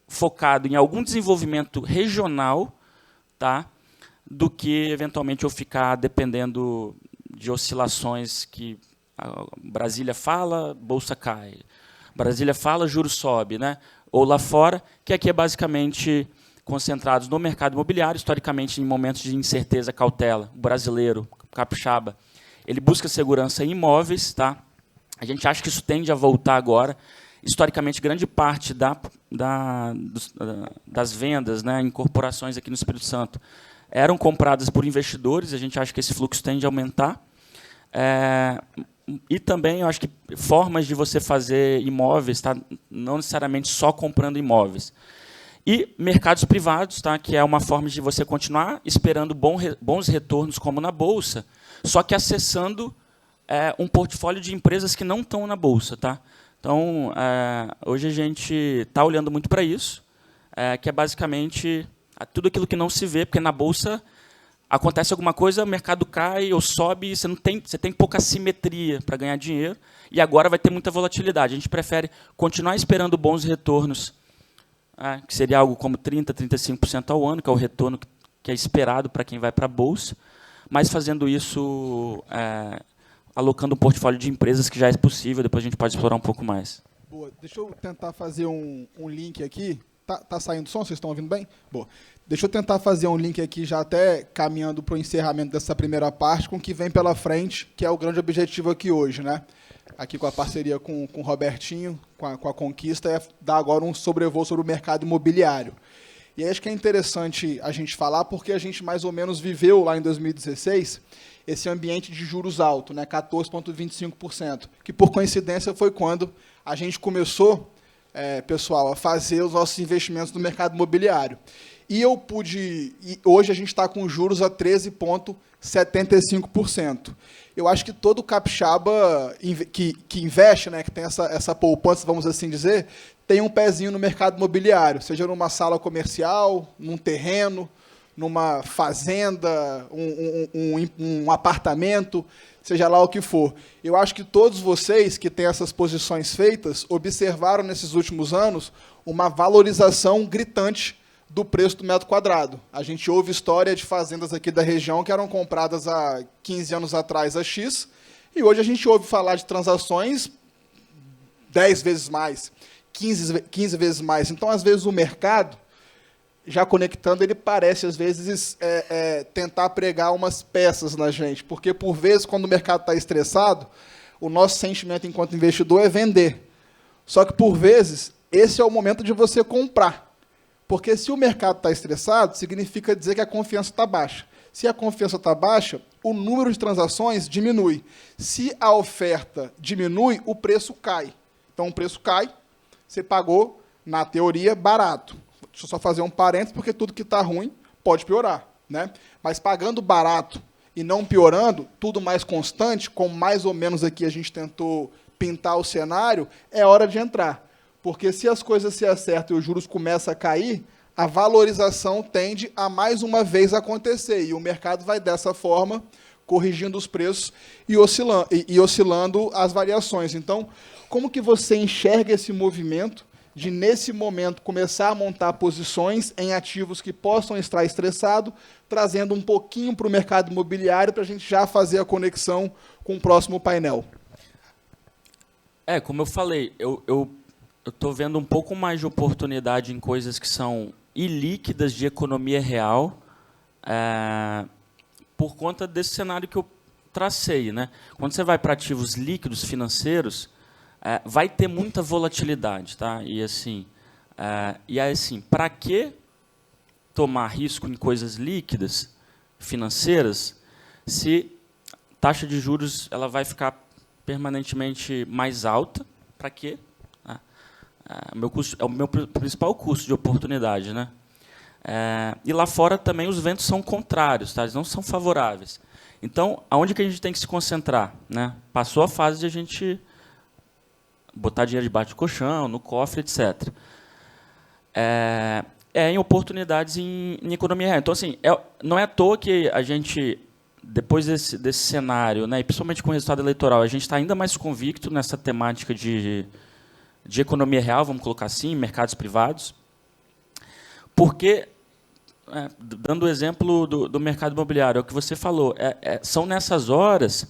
focado em algum desenvolvimento regional, tá, do que, eventualmente, eu ficar dependendo de oscilações que Brasília fala, bolsa cai. Brasília fala, juros sobe, né? Ou lá fora, que aqui é basicamente concentrados no mercado imobiliário, historicamente em momentos de incerteza, cautela. O brasileiro, capixaba, ele busca segurança em imóveis, tá? A gente acha que isso tende a voltar agora. Historicamente, grande parte das vendas, né, em corporações aqui no Espírito Santo eram compradas por investidores. A gente acha que esse fluxo tende a aumentar. E também, eu acho que formas de você fazer imóveis, tá? Não necessariamente só comprando imóveis. E mercados privados, tá? Que é uma forma de você continuar esperando bons retornos, como na Bolsa, só que acessando um portfólio de empresas que não estão na Bolsa. Tá? Então, hoje a gente está olhando muito para isso, que é basicamente tudo aquilo que não se vê, porque na Bolsa acontece alguma coisa, o mercado cai ou sobe, você tem pouca simetria para ganhar dinheiro, e agora vai ter muita volatilidade. A gente prefere continuar esperando bons retornos, que seria algo como 30%, 35% ao ano, que é o retorno que é esperado para quem vai para a Bolsa, mas fazendo isso, alocando um portfólio de empresas que já é possível, depois a gente pode explorar um pouco mais. Boa. Deixa eu tentar fazer um link aqui. Tá saindo som? Vocês estão ouvindo bem? Boa. Deixa eu tentar fazer um link aqui, já até caminhando para o encerramento dessa primeira parte, com o que vem pela frente, que é o grande objetivo aqui hoje, né? Aqui com a parceria com o Robertinho, com a Conquista, é dar agora um sobrevoo sobre o mercado imobiliário. E aí acho que é interessante a gente falar, porque a gente mais ou menos viveu lá em 2016 esse ambiente de juros alto, né, 14,25%, que por coincidência foi quando a gente começou, pessoal, a fazer os nossos investimentos no mercado imobiliário. E hoje a gente está com juros a 13,75%. Eu acho que todo capixaba que investe, né, que tem essa poupança, vamos assim dizer, tem um pezinho no mercado imobiliário, seja numa sala comercial, num terreno, numa fazenda, um apartamento, seja lá o que for. Eu acho que todos vocês que têm essas posições feitas observaram nesses últimos anos uma valorização gritante do preço do metro quadrado. A gente ouve história de fazendas aqui da região que eram compradas há 15 anos atrás a X, e hoje a gente ouve falar de transações 10 vezes mais, 15 vezes mais. Então, às vezes, o mercado, já conectando, ele parece, às vezes, tentar pregar umas peças na gente, porque, por vezes, quando o mercado está estressado, o nosso sentimento enquanto investidor é vender. Só que, por vezes, esse é o momento de você comprar. Porque se o mercado está estressado, significa dizer que a confiança está baixa. Se a confiança está baixa, o número de transações diminui. Se a oferta diminui, o preço cai. Então, o preço cai, você pagou, na teoria, barato. Deixa eu só fazer um parênteses, porque tudo que está ruim pode piorar, né? Mas pagando barato e não piorando, tudo mais constante, como mais ou menos aqui a gente tentou pintar o cenário, é hora de entrar. Porque se as coisas se acertam e os juros começam a cair, a valorização tende a, mais uma vez, acontecer. E o mercado vai, dessa forma, corrigindo os preços e oscilando as variações. Então, como que você enxerga esse movimento de, nesse momento, começar a montar posições em ativos que possam estar estressados, trazendo um pouquinho para o mercado imobiliário, para a gente já fazer a conexão com o próximo painel? Como eu falei, eu estou vendo um pouco mais de oportunidade em coisas que são ilíquidas de economia real, por conta desse cenário que eu tracei, né? Quando você vai para ativos líquidos financeiros, vai ter muita volatilidade, tá? E assim, para que tomar risco em coisas líquidas financeiras se taxa de juros ela vai ficar permanentemente mais alta? Para quê? É o meu principal custo de oportunidade, né? E lá fora também os ventos são contrários, tá? Eles não são favoráveis. Então, aonde que a gente tem que se concentrar, né? Passou a fase de a gente botar dinheiro debaixo do colchão, no cofre, etc. Em oportunidades em economia real. Então, assim, não é à toa que a gente, depois desse cenário, né, e principalmente com o resultado eleitoral, a gente está ainda mais convicto nessa temática de economia real, vamos colocar assim, mercados privados, porque, dando o exemplo do mercado imobiliário, é o que você falou, são nessas horas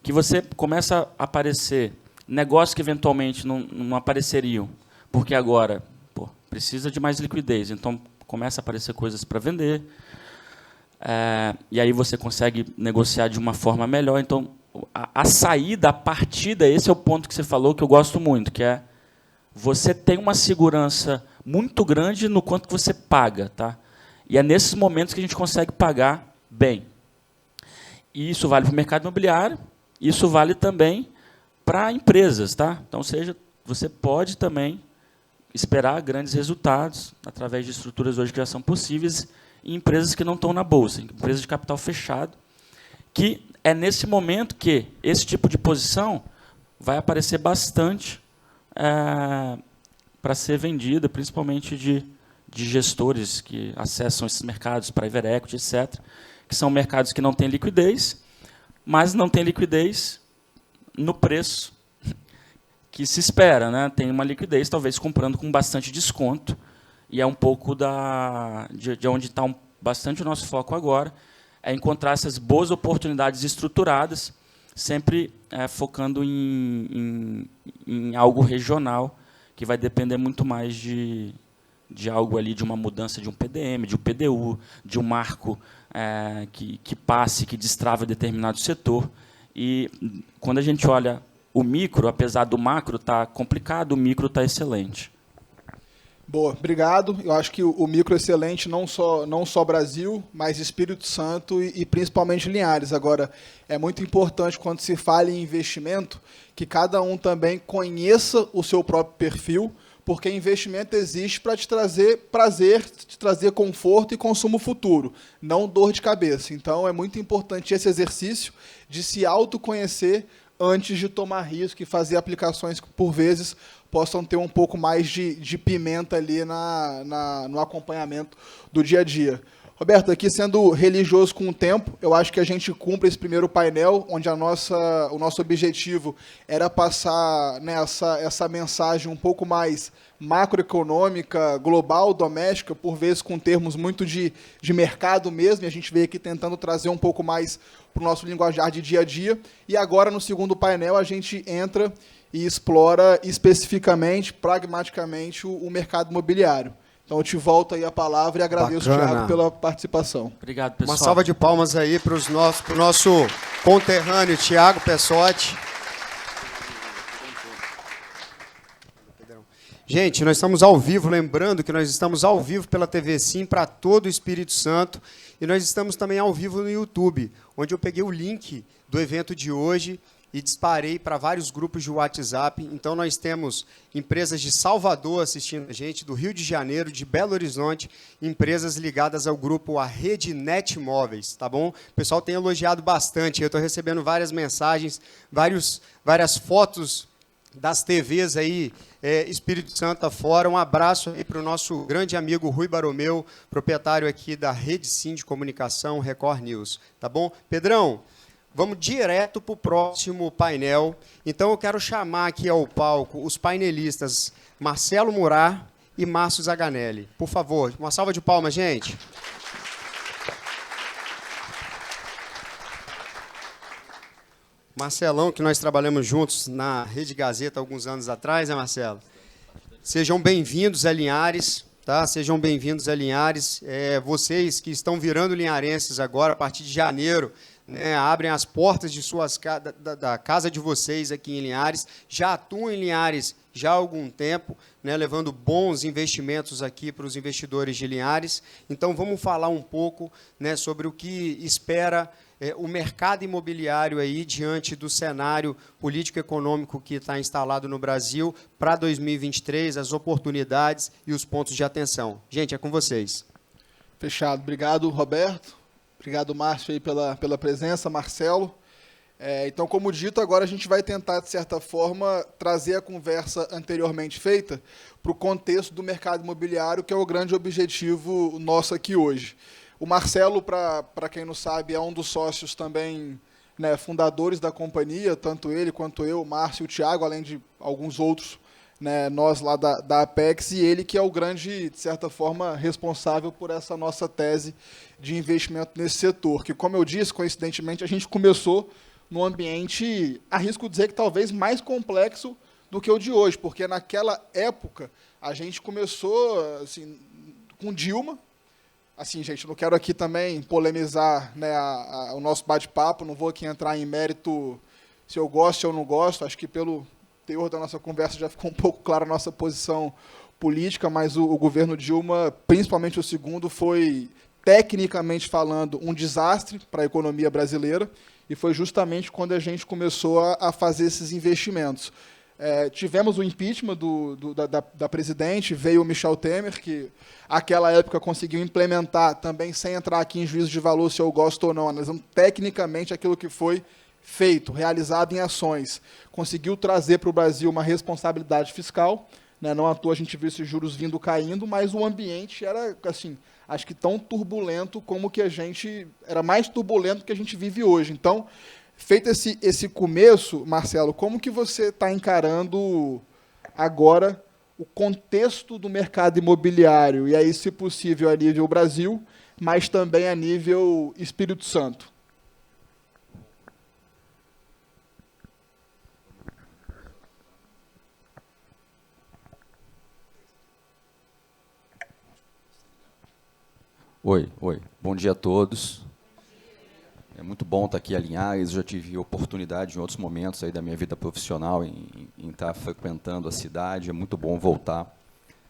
que você começa a aparecer negócios que eventualmente não apareceriam, porque agora precisa de mais liquidez, então começa a aparecer coisas para vender, e aí você consegue negociar de uma forma melhor. Então, a saída, a partida, esse é o ponto que você falou, que eu gosto muito, que é você tem uma segurança muito grande no quanto que você paga, tá? E é nesses momentos que a gente consegue pagar bem. E isso vale para o mercado imobiliário, isso vale também para empresas, tá? Então, ou seja, você pode também esperar grandes resultados através de estruturas hoje que já são possíveis em empresas que não estão na bolsa, em empresas de capital fechado, que é nesse momento que esse tipo de posição vai aparecer bastante para ser vendida, principalmente de gestores que acessam esses mercados, private equity, etc., que são mercados que não têm liquidez, mas não têm liquidez no preço que se espera, né? Tem uma liquidez, talvez comprando com bastante desconto, e é um pouco de onde está bastante o nosso foco agora, é encontrar essas boas oportunidades estruturadas, sempre focando em algo regional, que vai depender muito mais de algo ali, de uma mudança de um PDM, de um PDU, de um marco que passe, que destrava determinado setor. E, quando a gente olha o micro, apesar do macro estar complicado, o micro está excelente. Boa, obrigado. Eu acho que o micro é excelente, não só Brasil, mas Espírito Santo e principalmente Linhares. Agora, é muito importante, quando se fala em investimento, que cada um também conheça o seu próprio perfil, porque investimento existe para te trazer prazer, te trazer conforto e consumo futuro, não dor de cabeça. Então, é muito importante esse exercício de se autoconhecer antes de tomar risco e fazer aplicações que, por vezes, possam ter um pouco mais de pimenta ali no acompanhamento do dia a dia. Roberto, aqui sendo religioso com o tempo, eu acho que a gente cumpre esse primeiro painel, onde o nosso objetivo era passar essa mensagem um pouco mais macroeconômica, global, doméstica, por vezes com termos muito de mercado mesmo, e a gente veio aqui tentando trazer um pouco mais para o nosso linguajar de dia a dia. E agora, no segundo painel, a gente entra e explora especificamente, pragmaticamente, o mercado imobiliário. Então, eu te volto aí a palavra e agradeço, Thiago, pela participação. Obrigado, pessoal. Uma salva de palmas aí para o nosso conterrâneo, Thiago Pessotti. Gente, nós estamos ao vivo, lembrando que nós estamos ao vivo pela TV Sim para todo o Espírito Santo, e nós estamos também ao vivo no YouTube, onde eu peguei o link do evento de hoje e disparei para vários grupos de WhatsApp. Então, nós temos empresas de Salvador assistindo a gente, do Rio de Janeiro, de Belo Horizonte, empresas ligadas ao grupo A Rede Net Móveis, tá bom? O pessoal tem elogiado bastante, eu estou recebendo várias mensagens, várias fotos das TVs aí, Espírito Santo afora. Um abraço aí para o nosso grande amigo Rui Baromeu, proprietário aqui da Rede Sim de Comunicação, Record News, tá bom? Pedrão, vamos direto para o próximo painel. Então, eu quero chamar aqui ao palco os painelistas Marcelo Murar e Márcio Zaganelli. Por favor, uma salva de palmas, gente. Marcelão, que nós trabalhamos juntos na Rede Gazeta alguns anos atrás, né, Marcelo? Sejam bem-vindos a Linhares, tá? Sejam bem-vindos a Linhares. Vocês que estão virando linharenses agora, a partir de janeiro, né, abrem as portas de da casa de vocês aqui em Linhares, já atuam em Linhares já há algum tempo, né, levando bons investimentos aqui para os investidores de Linhares. Então, vamos falar um pouco, né, sobre o que espera o mercado imobiliário aí diante do cenário político-econômico que está instalado no Brasil para 2023, as oportunidades e os pontos de atenção. Gente, é com vocês. Fechado. Obrigado, Roberto. Obrigado, Márcio, aí pela presença, Marcelo. Então, como dito, agora a gente vai tentar, de certa forma, trazer a conversa anteriormente feita para o contexto do mercado imobiliário, que é o grande objetivo nosso aqui hoje. O Marcelo, para quem não sabe, é um dos sócios também, né, fundadores da companhia, tanto ele quanto eu, o Márcio e o Thiago, além de alguns outros, né, nós lá da Apex, e ele que é o grande, de certa forma, responsável por essa nossa tese de investimento nesse setor, que, como eu disse, coincidentemente, a gente começou num ambiente, arrisco dizer que talvez mais complexo do que o de hoje, porque naquela época a gente começou assim, com Dilma. Assim, gente, não quero aqui também polemizar, né, o nosso bate-papo, não vou aqui entrar em mérito se eu gosto ou não gosto, acho que pelo teor da nossa conversa já ficou um pouco clara a nossa posição política, mas o governo Dilma, principalmente o segundo, foi, tecnicamente falando, um desastre para a economia brasileira, e foi justamente quando a gente começou a fazer esses investimentos. Tivemos o impeachment da presidente, veio o Michel Temer, que naquela época conseguiu implementar, também sem entrar aqui em juízo de valor se eu gosto ou não, analisando tecnicamente aquilo que foi feito, realizado em ações. Conseguiu trazer para o Brasil uma responsabilidade fiscal, né, não à toa a gente viu esses juros vindo caindo, mas o ambiente era, assim, acho que tão turbulento como que era mais turbulento que a gente vive hoje. Então, feito esse começo, Marcelo, como que você está encarando agora o contexto do mercado imobiliário, e aí, se possível, a nível Brasil, mas também a nível Espírito Santo. Oi. Bom dia a todos. É muito bom estar aqui em Linhares. Eu já tive oportunidade em outros momentos aí da minha vida profissional em estar frequentando a cidade. É muito bom voltar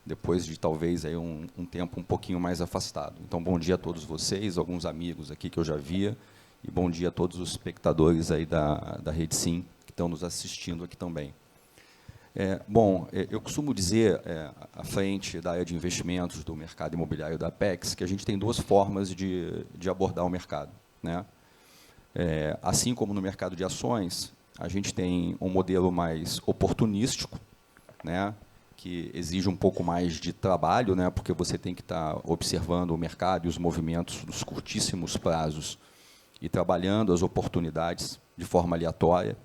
depois de talvez aí um tempo um pouquinho mais afastado. Então, bom dia a todos vocês, alguns amigos aqui que eu já via, e bom dia a todos os espectadores aí da Rede Sim que estão nos assistindo aqui também. Eu costumo dizer, à frente da área de investimentos do mercado imobiliário da Apex, que a gente tem duas formas de abordar o mercado, né? Assim como no mercado de ações, a gente tem um modelo mais oportunístico, né, que exige um pouco mais de trabalho, né, porque você tem que estar observando o mercado e os movimentos dos curtíssimos prazos e trabalhando as oportunidades de forma aleatória.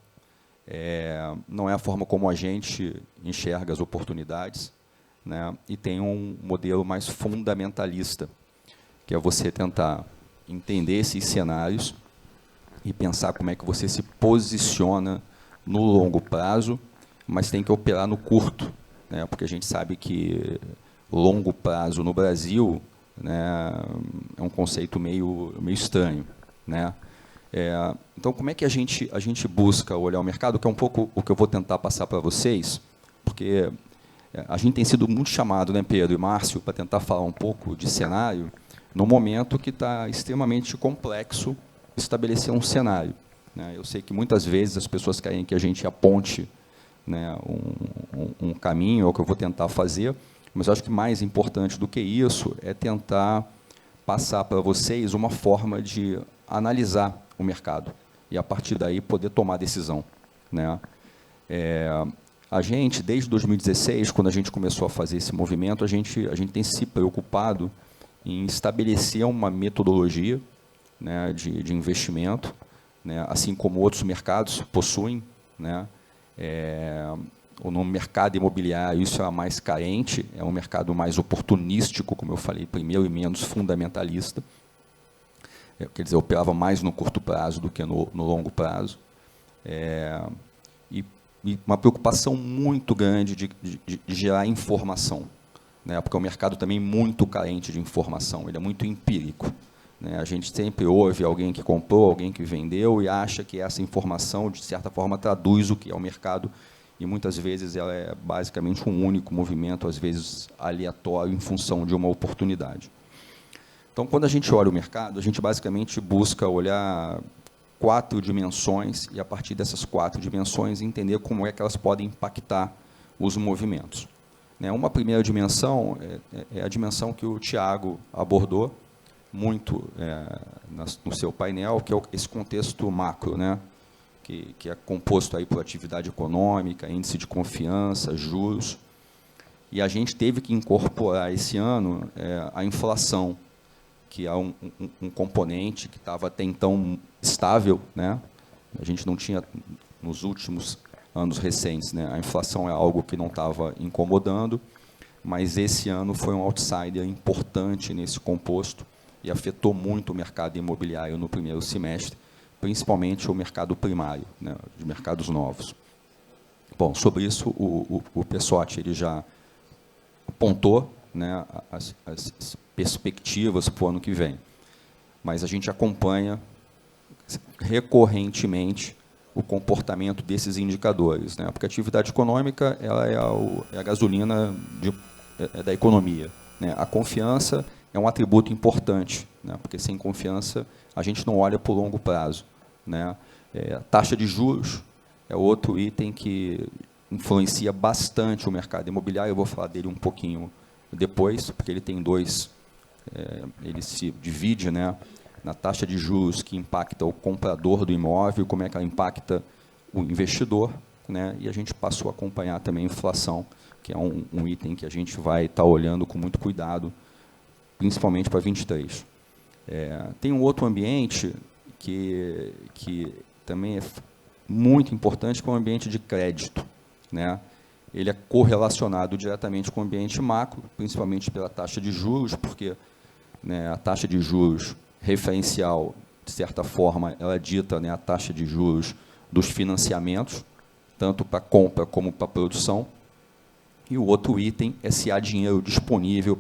Não é a forma como a gente enxerga as oportunidades, né? E tem um modelo mais fundamentalista, que é você tentar entender esses cenários e pensar como é que você se posiciona no longo prazo, mas tem que operar no curto, né? Porque a gente sabe que longo prazo no Brasil, né, é um conceito meio estranho, né? Então, como é que a gente busca olhar o mercado, que é um pouco o que eu vou tentar passar para vocês, porque a gente tem sido muito chamado, né, Pedro e Márcio, para tentar falar um pouco de cenário, no momento que está extremamente complexo estabelecer um cenário, né? Eu sei que muitas vezes as pessoas querem que a gente aponte, né, um caminho, é o que eu vou tentar fazer, mas eu acho que mais importante do que isso é tentar passar para vocês uma forma de analisar o mercado e, a partir daí, poder tomar decisão, né? A gente, desde 2016, quando a gente começou a fazer esse movimento, a gente tem se preocupado em estabelecer uma metodologia, né, de investimento, né, assim como outros mercados possuem, né? No mercado imobiliário, isso é mais carente, é um mercado mais oportunístico, como eu falei primeiro, e menos fundamentalista. Quer dizer, operava mais no curto prazo do que no longo prazo. E uma preocupação muito grande de gerar informação, né? Porque é um mercado também muito carente de informação, ele é muito empírico, né? A gente sempre ouve alguém que comprou, alguém que vendeu, e acha que essa informação, de certa forma, traduz o que é o mercado, e muitas vezes ela é basicamente um único movimento, às vezes aleatório, em função de uma oportunidade. Então, quando a gente olha o mercado, a gente basicamente busca olhar 4 dimensões e, a partir dessas 4 dimensões, entender como é que elas podem impactar os movimentos, né? Uma primeira dimensão é a dimensão que o Tiago abordou muito no seu painel, que é esse contexto macro, né? Que é composto aí por atividade econômica, índice de confiança, juros. E a gente teve que incorporar esse ano a inflação, que é um componente que estava até então estável, né? A gente não tinha, nos últimos anos recentes, né? A inflação é algo que não estava incomodando, mas esse ano foi um outsider importante nesse composto e afetou muito o mercado imobiliário no primeiro semestre, principalmente o mercado primário, né? De mercados novos. Bom, sobre isso o Pessotti ele já apontou, né, as perspectivas para o ano que vem, mas a gente acompanha recorrentemente o comportamento desses indicadores, né, porque a atividade econômica ela é a gasolina da economia, né. A confiança é um atributo importante, né, porque sem confiança a gente não olha para o longo prazo, né. A taxa de juros é outro item que influencia bastante o mercado imobiliário. Eu vou falar dele um pouquinho depois, porque ele tem ele se divide, né, na taxa de juros que impacta o comprador do imóvel, como é que ela impacta o investidor, né, e a gente passou a acompanhar também a inflação, que é um item que a gente vai estar olhando com muito cuidado, principalmente para 23. Tem um outro ambiente que também é muito importante, que é o ambiente de crédito, né? Ele é correlacionado diretamente com o ambiente macro, principalmente pela taxa de juros, porque né, a taxa de juros referencial, de certa forma, ela dita, né, a taxa de juros dos financiamentos, tanto para compra como para produção. E o outro item é se há dinheiro disponível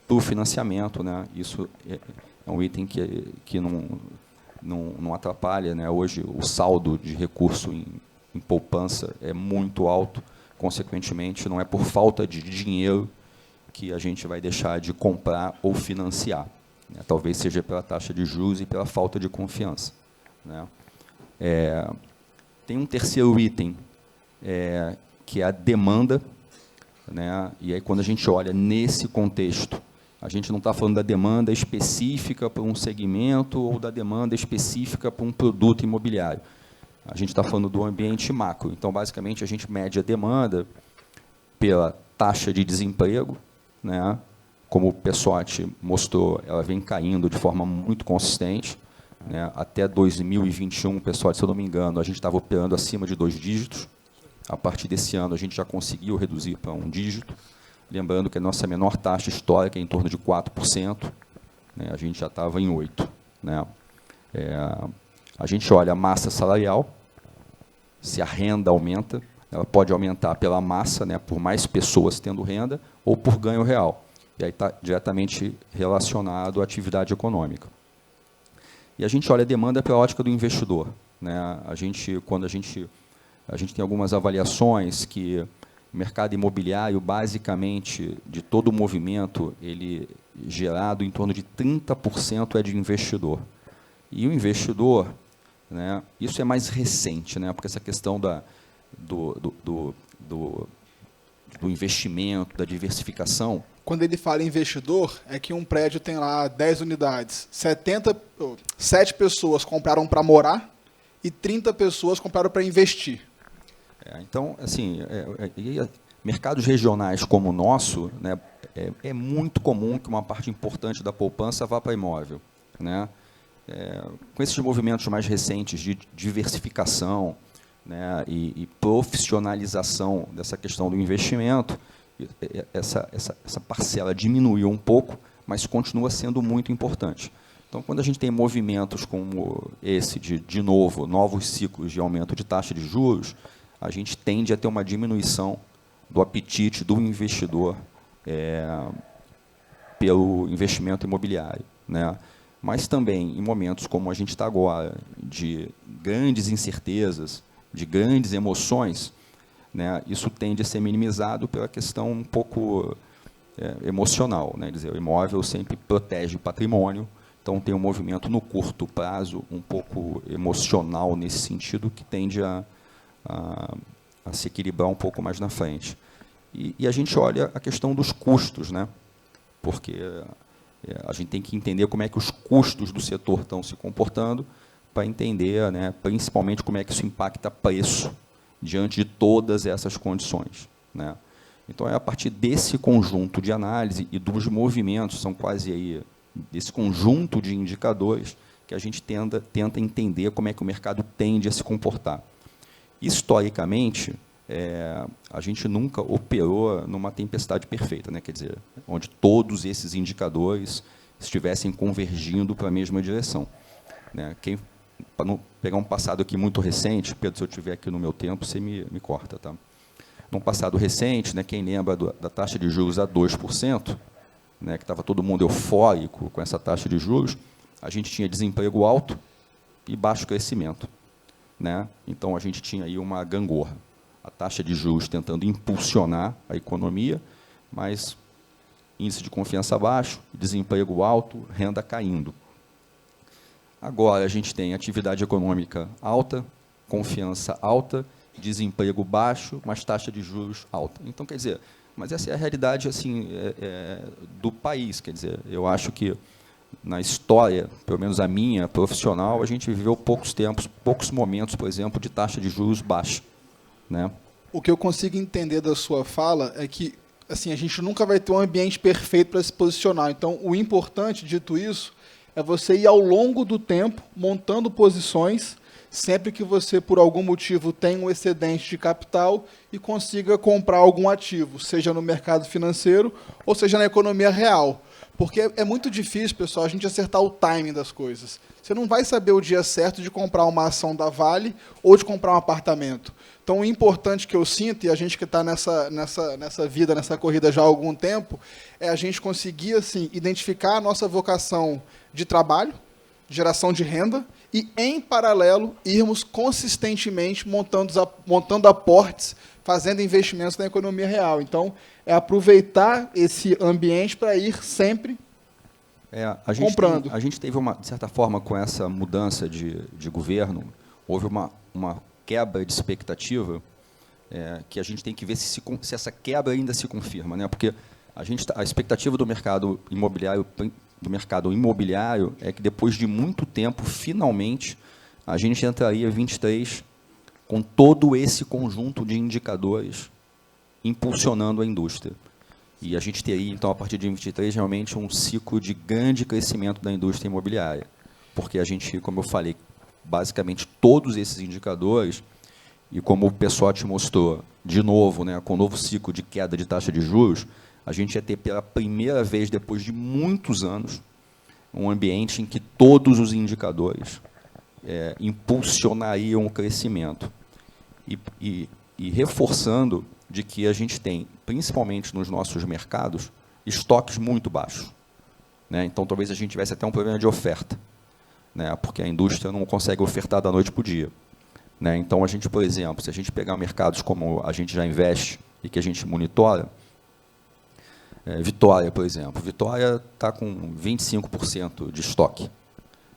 para o financiamento, né? Isso é um item que não atrapalha, né? Hoje, o saldo de recurso em poupança é muito alto, consequentemente, não é por falta de dinheiro que a gente vai deixar de comprar ou financiar, né? Talvez seja pela taxa de juros e pela falta de confiança, né? Tem um terceiro item, que é a demanda, né? E aí, quando a gente olha nesse contexto, a gente não está falando da demanda específica para um segmento ou da demanda específica para um produto imobiliário. A gente está falando do ambiente macro. Então, basicamente, a gente mede a demanda pela taxa de desemprego, né? Como o Pessotti mostrou, ela vem caindo de forma muito consistente, né? Até 2021, Pessotti, se eu não me engano, a gente estava operando acima de 2 dígitos. A partir desse ano, a gente já conseguiu reduzir para 1 dígito. Lembrando que a nossa menor taxa histórica é em torno de 4%, né? A gente já estava em 8%. Né? A gente olha a massa salarial, se a renda aumenta, ela pode aumentar pela massa, né, por mais pessoas tendo renda, ou por ganho real. E aí está diretamente relacionado à atividade econômica. E a gente olha a demanda pela ótica do investidor, né? Quando a gente tem algumas avaliações que o mercado imobiliário, basicamente, de todo o movimento, ele gerado em torno de 30% é de investidor. E o investidor, né, isso é mais recente, né, porque essa questão do investimento, da diversificação. Quando ele fala investidor, é que um prédio tem lá 10 unidades. 7 pessoas compraram para morar e 30 pessoas compraram para investir. Então, assim, mercados regionais como o nosso, né, é muito comum que uma parte importante da poupança vá para imóvel, né? Com esses movimentos mais recentes de diversificação, né, e profissionalização dessa questão do investimento, essa parcela diminuiu um pouco, mas continua sendo muito importante. Então, quando a gente tem movimentos como esse, de novo, novos ciclos de aumento de taxa de juros, a gente tende a ter uma diminuição do apetite do investidor pelo investimento imobiliário, né? Mas também, em momentos como a gente está agora, de grandes incertezas, de grandes emoções, né, isso tende a ser minimizado pela questão um pouco emocional, né? Quer dizer, o imóvel sempre protege o patrimônio, então tem um movimento no curto prazo um pouco emocional nesse sentido, que tende a se equilibrar um pouco mais na frente. E a gente olha a questão dos custos, né? Porque a gente tem que entender como é que os custos do setor estão se comportando para entender, né, principalmente como é que isso impacta preço diante de todas essas condições, né? Então, é a partir desse conjunto de análise e dos movimentos, são quase aí, desse conjunto de indicadores, que a gente tenta entender como é que o mercado tende a se comportar. Historicamente, a gente nunca operou numa tempestade perfeita, né? Quer dizer, onde todos esses indicadores estivessem convergindo para a mesma direção, né? Para não pegar um passado aqui muito recente, Pedro, se eu estiver aqui no meu tempo, você me corta, tá? Num passado recente, né, quem lembra da taxa de juros a 2%, né, que estava todo mundo eufórico com essa taxa de juros, a gente tinha desemprego alto e baixo crescimento, né? Então, a gente tinha aí uma gangorra. A taxa de juros tentando impulsionar a economia, mas índice de confiança baixo, desemprego alto, renda caindo. Agora, a gente tem atividade econômica alta, confiança alta, desemprego baixo, mas taxa de juros alta. Então, quer dizer, mas essa é a realidade assim, do país. Quer dizer, eu acho que, na história, pelo menos a minha, profissional, a gente viveu poucos momentos, por exemplo, de taxa de juros baixa, né? O que eu consigo entender da sua fala é que assim, a gente nunca vai ter um ambiente perfeito para se posicionar. Então, o importante, dito isso, é você ir ao longo do tempo montando posições, sempre que você, por algum motivo, tenha um excedente de capital e consiga comprar algum ativo, seja no mercado financeiro ou seja na economia real. Porque é muito difícil, pessoal, a gente acertar o timing das coisas. Você não vai saber o dia certo de comprar uma ação da Vale ou de comprar um apartamento. Então, o importante que eu sinto, e a gente que está nessa vida, nessa corrida já há algum tempo, é a gente conseguir assim, identificar a nossa vocação de trabalho, geração de renda, e, em paralelo, irmos consistentemente montando aportes, fazendo investimentos na economia real. Então, é aproveitar esse ambiente para ir sempre comprando. A gente teve, de certa forma, com essa mudança de governo, houve uma quebra de expectativa que a gente tem que ver se essa quebra ainda se confirma, né? Porque a expectativa do mercado imobiliário é que, depois de muito tempo, finalmente, a gente entraria em 23 com todo esse conjunto de indicadores impulsionando a indústria. E a gente teria, então, a partir de 23, realmente um ciclo de grande crescimento da indústria imobiliária. Porque a gente, como eu falei, basicamente todos esses indicadores, e como o Pessotti mostrou, de novo, né, com o novo ciclo de queda de taxa de juros, a gente ia ter, pela primeira vez, depois de muitos anos, um ambiente em que todos os indicadores impulsionariam o crescimento. E reforçando de que a gente tem, principalmente nos nossos mercados, estoques muito baixos, né? Então, talvez a gente tivesse até um problema de oferta, né? Porque a indústria não consegue ofertar da noite para o dia, né? Então, a gente, por exemplo, se a gente pegar mercados como a gente já investe e que a gente monitora, Vitória, por exemplo. Vitória está com 25% de estoque.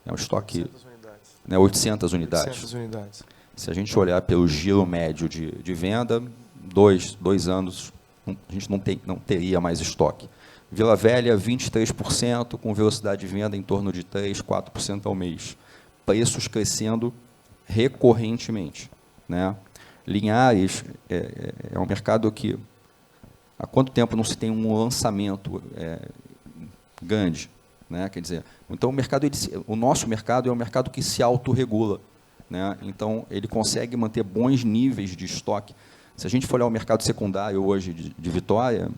É um estoque... 800 unidades. Né, 800 unidades. 800 unidades. Se a gente olhar pelo giro médio de venda, dois anos, a gente não teria mais estoque. Vila Velha, 23%, com velocidade de venda em torno de 3%, 4% ao mês. Preços crescendo recorrentemente, né? Linhares é um mercado que... Há quanto tempo não se tem um lançamento grande, né? Quer dizer, então o nosso mercado é um mercado que se autorregula, né? Então ele consegue manter bons níveis de estoque. Se a gente for olhar o mercado secundário hoje de Vitória,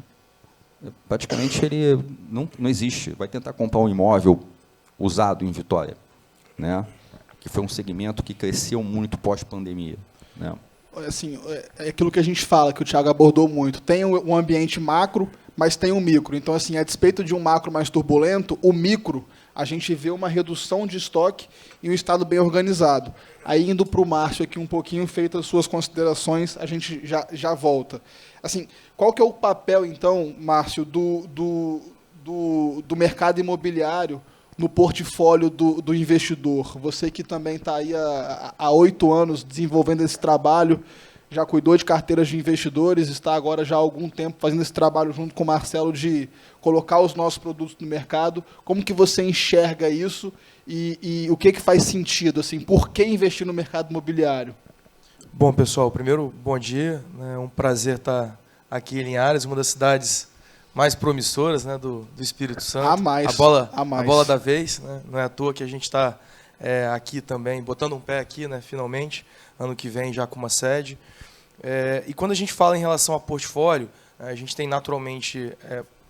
praticamente ele não existe. Vai tentar comprar um imóvel usado em Vitória, né? Que foi um segmento que cresceu muito pós-pandemia, né? Assim, é aquilo que a gente fala, que o Thiago abordou muito. Tem um ambiente macro, mas tem um micro. Então, assim, a despeito de um macro mais turbulento, o micro, a gente vê uma redução de estoque e um estado bem organizado. Aí, indo para o Márcio aqui um pouquinho, feitas as suas considerações, a gente já volta. Assim, qual que é o papel, então, Márcio, do mercado imobiliário no portfólio do investidor? Você que também está aí há 8 anos desenvolvendo esse trabalho, já cuidou de carteiras de investidores, está agora já há algum tempo fazendo esse trabalho junto com o Marcelo de colocar os nossos produtos no mercado. Como que você enxerga isso e o que faz sentido? Assim, por que investir no mercado imobiliário? Bom, pessoal, primeiro, bom dia. É um prazer estar aqui em Linhares, uma das cidades mais promissoras, né, do Espírito Santo. A bola da vez, né? Não é à toa que a gente está aqui também, botando um pé aqui, né, finalmente, ano que vem já com uma sede. E quando a gente fala em relação a portfólio, a gente tem naturalmente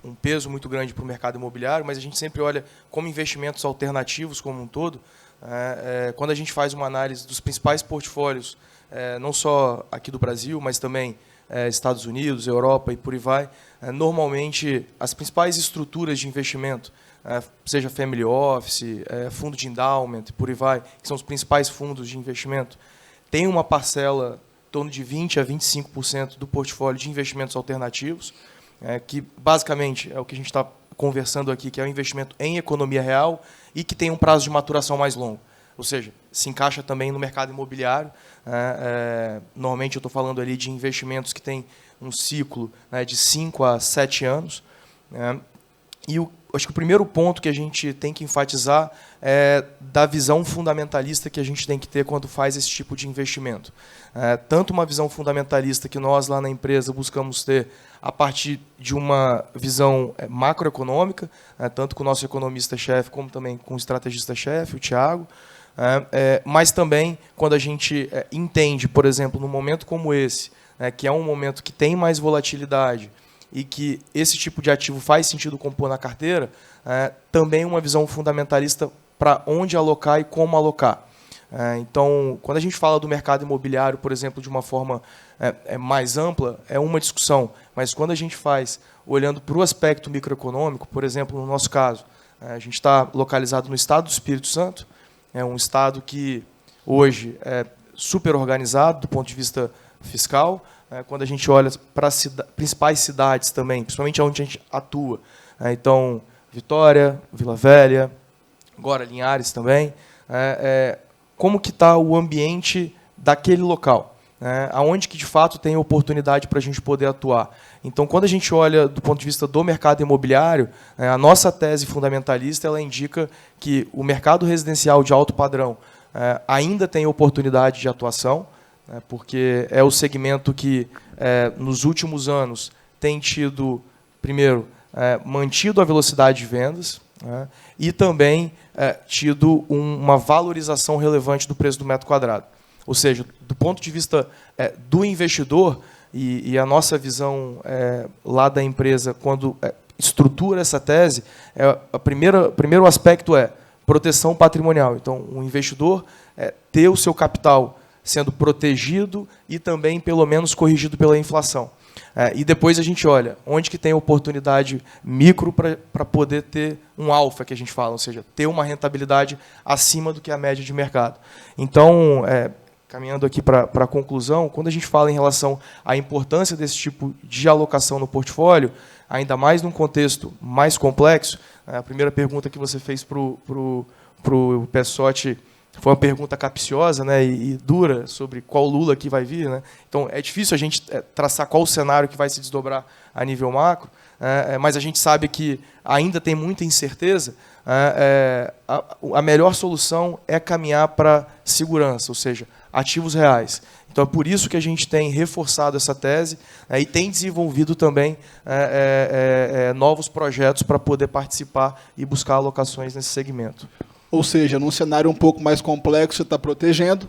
um peso muito grande para o mercado imobiliário, mas a gente sempre olha como investimentos alternativos como um todo. Quando a gente faz uma análise dos principais portfólios, não só aqui do Brasil, mas também Estados Unidos, Europa e por aí vai, normalmente as principais estruturas de investimento, seja family office, fundo de endowment, por aí vai, que são os principais fundos de investimento, tem uma parcela em torno de 20% a 25% do portfólio de investimentos alternativos, que basicamente é o que a gente está conversando aqui, que é o investimento em economia real e que tem um prazo de maturação mais longo. Ou seja, se encaixa também no mercado imobiliário. Normalmente eu estou falando ali de investimentos que têm um ciclo de 5 a 7 anos. E acho que o primeiro ponto que a gente tem que enfatizar é da visão fundamentalista que a gente tem que ter quando faz esse tipo de investimento. Tanto uma visão fundamentalista que nós lá na empresa buscamos ter a partir de uma visão macroeconômica, tanto com o nosso economista-chefe como também com o estrategista-chefe, o Thiago, mas também quando a gente entende, por exemplo, num momento como esse, que é um momento que tem mais volatilidade e que esse tipo de ativo faz sentido compor na carteira, também uma visão fundamentalista para onde alocar e como alocar. Então, quando a gente fala do mercado imobiliário, por exemplo, de uma forma mais ampla, é uma discussão. Mas quando a gente faz, olhando para o aspecto microeconômico, por exemplo, no nosso caso, a gente está localizado no estado do Espírito Santo, é um estado que hoje é super organizado do ponto de vista fiscal. Quando a gente olha para as principais cidades também, principalmente onde a gente atua, então, Vitória, Vila Velha, agora Linhares também, como que está o ambiente daquele local, aonde que de fato tem oportunidade para a gente poder atuar. Então, quando a gente olha do ponto de vista do mercado imobiliário, a nossa tese fundamentalista ela indica que o mercado residencial de alto padrão ainda tem oportunidade de atuação, porque é o segmento que, nos últimos anos, tem tido, primeiro, mantido a velocidade de vendas, e também tido uma valorização relevante do preço do metro quadrado. Ou seja, do ponto de vista do investidor, e a nossa visão lá da empresa, quando estrutura essa tese, o primeiro aspecto é proteção patrimonial. Então, o investidor ter o seu capital sendo protegido e também, pelo menos, corrigido pela inflação. E depois a gente olha onde que tem oportunidade micro para poder ter um alfa, que a gente fala, ou seja, ter uma rentabilidade acima do que a média de mercado. Então, caminhando aqui para a conclusão, quando a gente fala em relação à importância desse tipo de alocação no portfólio, ainda mais num contexto mais complexo, a primeira pergunta que você fez para o Pessotti foi uma pergunta capciosa, né, e dura sobre qual Lula que vai vir, né? Então, é difícil a gente traçar qual o cenário que vai se desdobrar a nível macro, mas a gente sabe que ainda tem muita incerteza. A melhor solução é caminhar para segurança, ou seja, ativos reais. Então, é por isso que a gente tem reforçado essa tese e tem desenvolvido também novos projetos para poder participar e buscar alocações nesse segmento. Ou seja, num cenário um pouco mais complexo, você está protegendo.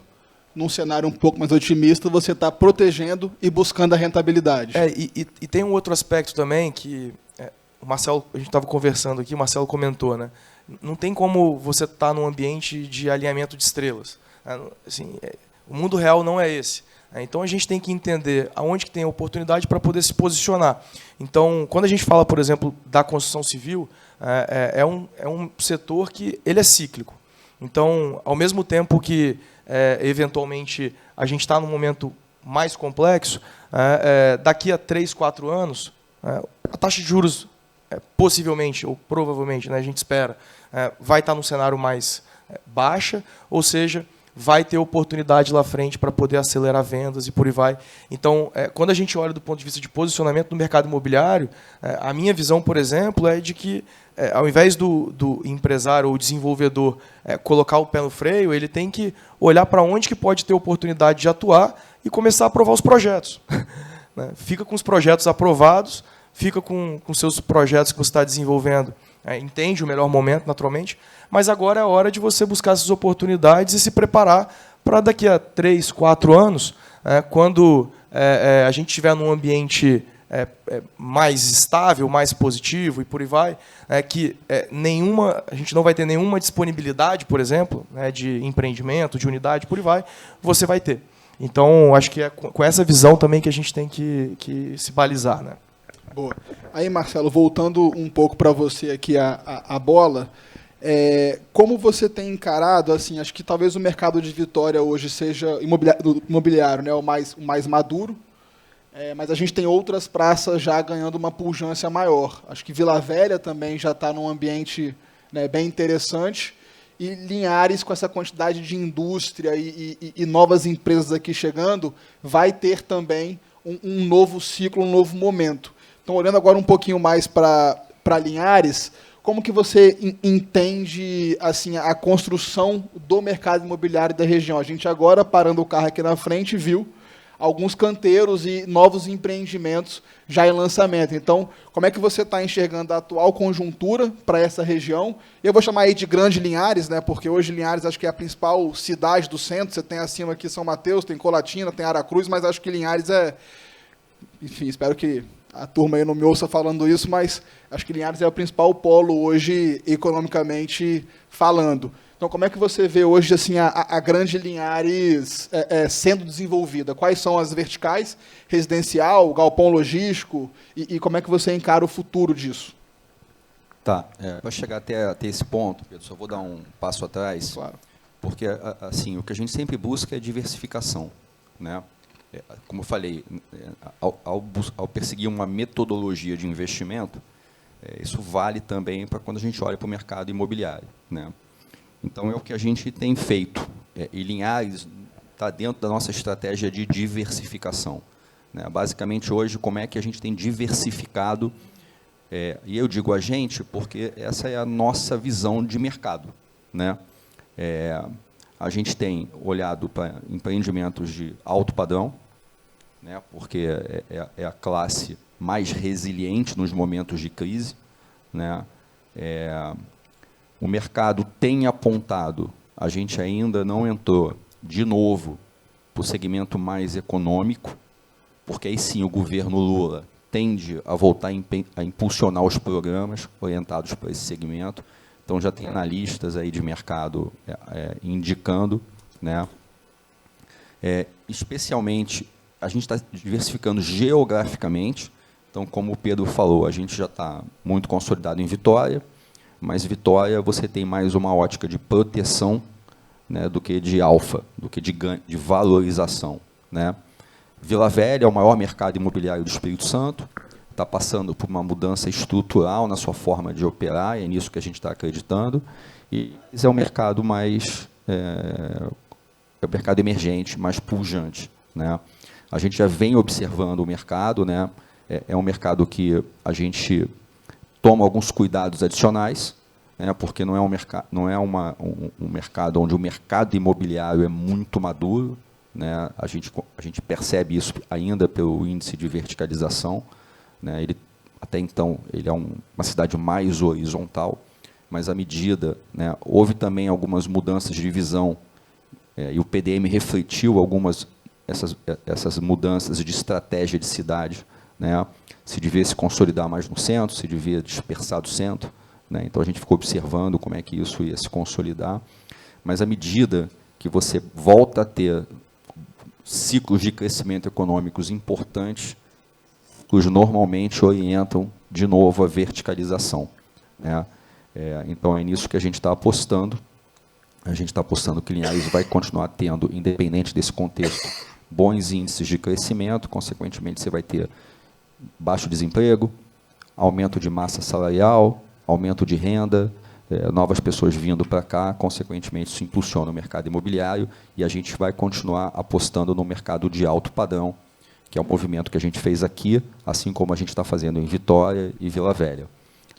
Num cenário um pouco mais otimista, você está protegendo e buscando a rentabilidade. E tem um outro aspecto também que o Marcelo, a gente estava conversando aqui, o Marcelo comentou, né? Não tem como você estar num ambiente de alinhamento de estrelas. Assim, o mundo real não é esse. Então, a gente tem que entender aonde que tem oportunidade para poder se posicionar. Então, quando a gente fala, por exemplo, da construção civil, é um setor que ele é cíclico. Então, ao mesmo tempo que, eventualmente, a gente está num momento mais complexo, daqui a 3, 4 anos, a taxa de juros, possivelmente, ou provavelmente, né, a gente espera, vai estar num cenário mais baixa, ou seja, vai ter oportunidade lá frente para poder acelerar vendas e por aí vai. Então, quando a gente olha do ponto de vista de posicionamento no mercado imobiliário, a minha visão, por exemplo, é de que, ao invés do empresário ou desenvolvedor colocar o pé no freio, ele tem que olhar para onde que pode ter oportunidade de atuar e começar a aprovar os projetos. Fica com os projetos aprovados, fica com seus projetos que você está desenvolvendo, entende o melhor momento, naturalmente, mas agora é a hora de você buscar essas oportunidades e se preparar para daqui a 3, 4 anos, quando a gente estiver num ambiente mais estável, mais positivo e por aí vai, que a gente não vai ter nenhuma disponibilidade, por exemplo, de empreendimento, de unidade, por aí vai, você vai ter. Então, acho que é com essa visão também que a gente tem que se balizar, né? Boa. Aí, Marcelo, voltando um pouco para você aqui a bola, como você tem encarado, assim, acho que talvez o mercado de Vitória hoje seja imobiliário, né, o mais maduro, mas a gente tem outras praças já ganhando uma pujança maior. Acho que Vila Velha também já está num ambiente, né, bem interessante, e Linhares, com essa quantidade de indústria e novas empresas aqui chegando, vai ter também um novo ciclo, um novo momento. Então, olhando agora um pouquinho mais para Linhares, como que você entende, assim, a construção do mercado imobiliário da região? A gente agora, parando o carro aqui na frente, viu alguns canteiros e novos empreendimentos já em lançamento. Então, como é que você está enxergando a atual conjuntura para essa região? Eu vou chamar aí de Grande Linhares, né, porque hoje Linhares acho que é a principal cidade do centro. Você tem acima aqui São Mateus, tem Colatina, tem Aracruz, mas acho que Linhares enfim, espero que a turma aí não me ouça falando isso, mas acho que Linhares é o principal polo hoje, economicamente falando. Então, como é que você vê hoje assim, a grande Linhares sendo desenvolvida? Quais são as verticais, residencial, galpão logístico, e como é que você encara o futuro disso? Tá, para chegar até esse ponto, Pedro, só vou dar um passo atrás, claro. Porque assim, o que a gente sempre busca é diversificação, né? Como eu falei, ao perseguir uma metodologia de investimento, isso vale também para quando a gente olha para o mercado imobiliário, né? Então, é o que a gente tem feito. E Linhares está dentro da nossa estratégia de diversificação, né? Basicamente, hoje, como é que a gente tem diversificado, e eu digo a gente porque essa é a nossa visão de mercado, né? A gente tem olhado para empreendimentos de alto padrão, né, porque é a classe mais resiliente nos momentos de crise, né? O mercado tem apontado, a gente ainda não entrou de novo para o segmento mais econômico, porque aí sim o governo Lula tende a voltar a impulsionar os programas orientados para esse segmento. Então, já tem analistas aí de mercado indicando, né? Especialmente, a gente está diversificando geograficamente. Então, como o Pedro falou, a gente já está muito consolidado em Vitória, mas Vitória você tem mais uma ótica de proteção, né, do que de alfa, do que de valorização, né? Vila Velha é o maior mercado imobiliário do Espírito Santo, está passando por uma mudança estrutural na sua forma de operar, é nisso que a gente está acreditando, e esse é o mercado mais, o mercado emergente, mais pujante, né? A gente já vem observando o mercado, né? É um mercado que a gente toma alguns cuidados adicionais, né? Porque não é um mercado onde o mercado imobiliário é muito maduro, né? A gente percebe isso ainda pelo índice de verticalização, né? Até então, ele é uma cidade mais horizontal, mas à medida, né, houve também algumas mudanças de visão, e o PDM refletiu essas mudanças de estratégia de cidade, né? Se devia se consolidar mais no centro, se devia dispersar do centro, né? Então, a gente ficou observando como é que isso ia se consolidar, mas à medida que você volta a ter ciclos de crescimento econômicos importantes, os normalmente orientam de novo a verticalização, né? Então, é nisso que a gente está apostando. A gente está apostando que Linhares vai continuar tendo, independente desse contexto, bons índices de crescimento, consequentemente, você vai ter baixo desemprego, aumento de massa salarial, aumento de renda, novas pessoas vindo para cá, consequentemente, isso impulsiona o mercado imobiliário e a gente vai continuar apostando no mercado de alto padrão, que é um movimento que a gente fez aqui, assim como a gente está fazendo em Vitória e Vila Velha,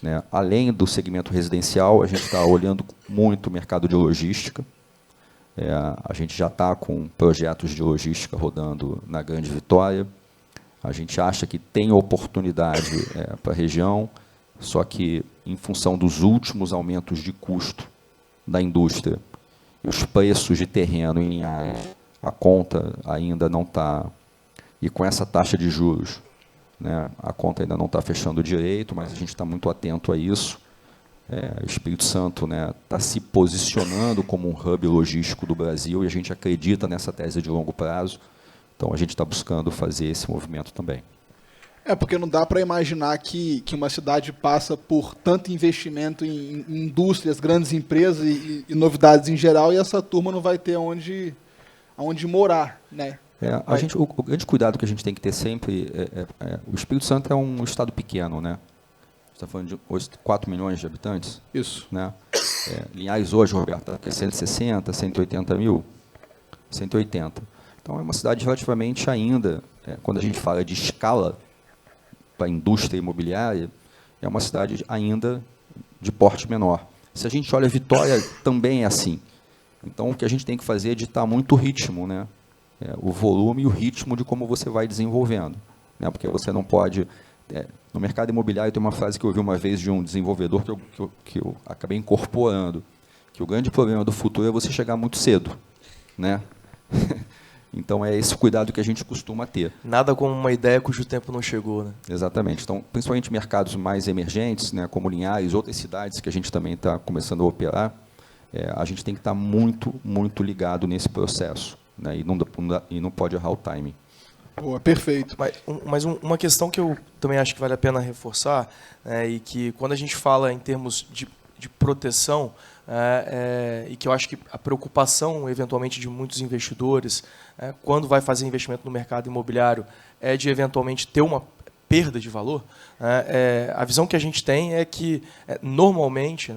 né? Além do segmento residencial, a gente está olhando muito o mercado de logística. A gente já está com projetos de logística rodando na Grande Vitória. A gente acha que tem oportunidade para a região, só que, em função dos últimos aumentos de custo da indústria, e os preços de terreno em Linhares, a conta ainda não está... E com essa taxa de juros, né, a conta ainda não está fechando direito, mas a gente está muito atento a isso. O Espírito Santo, né, está se posicionando como um hub logístico do Brasil e a gente acredita nessa tese de longo prazo. Então, a gente está buscando fazer esse movimento também. Porque não dá para imaginar que uma cidade passa por tanto investimento em indústrias, grandes empresas e novidades em geral, e essa turma não vai ter onde morar, né? O grande cuidado que a gente tem que ter sempre o Espírito Santo é um estado pequeno, né? Você está falando de 4 milhões de habitantes? Isso. Né? Linhares hoje, Roberto, é 160, 180 mil? 180. Então, é uma cidade relativamente ainda, quando a gente fala de escala para a indústria imobiliária, é uma cidade ainda de porte menor. Se a gente olha Vitória, também é assim. Então, o que a gente tem que fazer é ditar muito o ritmo, né? O volume e o ritmo de como você vai desenvolvendo, né? Porque você não pode... no mercado imobiliário tem uma frase que eu ouvi uma vez de um desenvolvedor que eu acabei incorporando, que o grande problema do futuro é você chegar muito cedo, né? Então, é esse cuidado que a gente costuma ter. Nada como uma ideia cujo tempo não chegou, né? Exatamente. Então, principalmente mercados mais emergentes, né, como Linhares, outras cidades que a gente também está começando a operar, a gente tem que estar muito, muito ligado nesse processo, né, e não pode errar o timing. Boa, perfeito. Mas uma questão que eu também acho que vale a pena reforçar, e que quando a gente fala em termos de proteção, e que eu acho que a preocupação, eventualmente, de muitos investidores, quando vai fazer investimento no mercado imobiliário, é de, eventualmente, ter uma perda de valor. A visão que a gente tem é que, normalmente,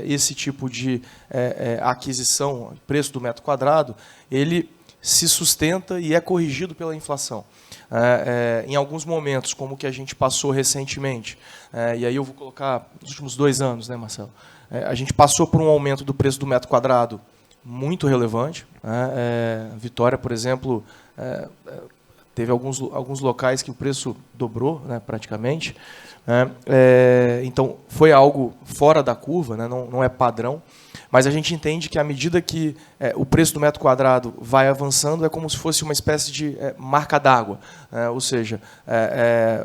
esse tipo de aquisição, preço do metro quadrado, ele se sustenta e é corrigido pela inflação. Em alguns momentos, como o que a gente passou recentemente, e aí eu vou colocar nos últimos 2 anos, né, Marcelo? A gente passou por um aumento do preço do metro quadrado muito relevante. Vitória, por exemplo, teve alguns locais que o preço dobrou, né, praticamente. Então, foi algo fora da curva, né, não é padrão. Mas a gente entende que, à medida que o preço do metro quadrado vai avançando, é como se fosse uma espécie de marca d'água. Ou seja,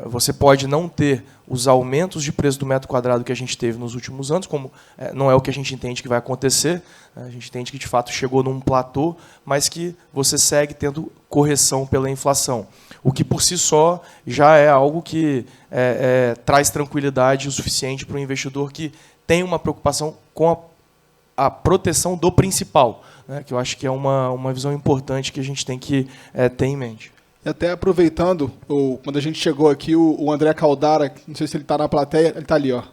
você pode não ter os aumentos de preço do metro quadrado que a gente teve nos últimos anos, como não é o que a gente entende que vai acontecer. A gente entende que, de fato, chegou num platô, mas que você segue tendo correção pela inflação. O que, por si só, já é algo que traz tranquilidade o suficiente para o investidor que tem uma preocupação com a proteção do principal, né, que eu acho que é uma visão importante que a gente tem que ter em mente. E até aproveitando, quando a gente chegou aqui, o André Caldara, não sei se ele está na plateia, ele está ali, ó.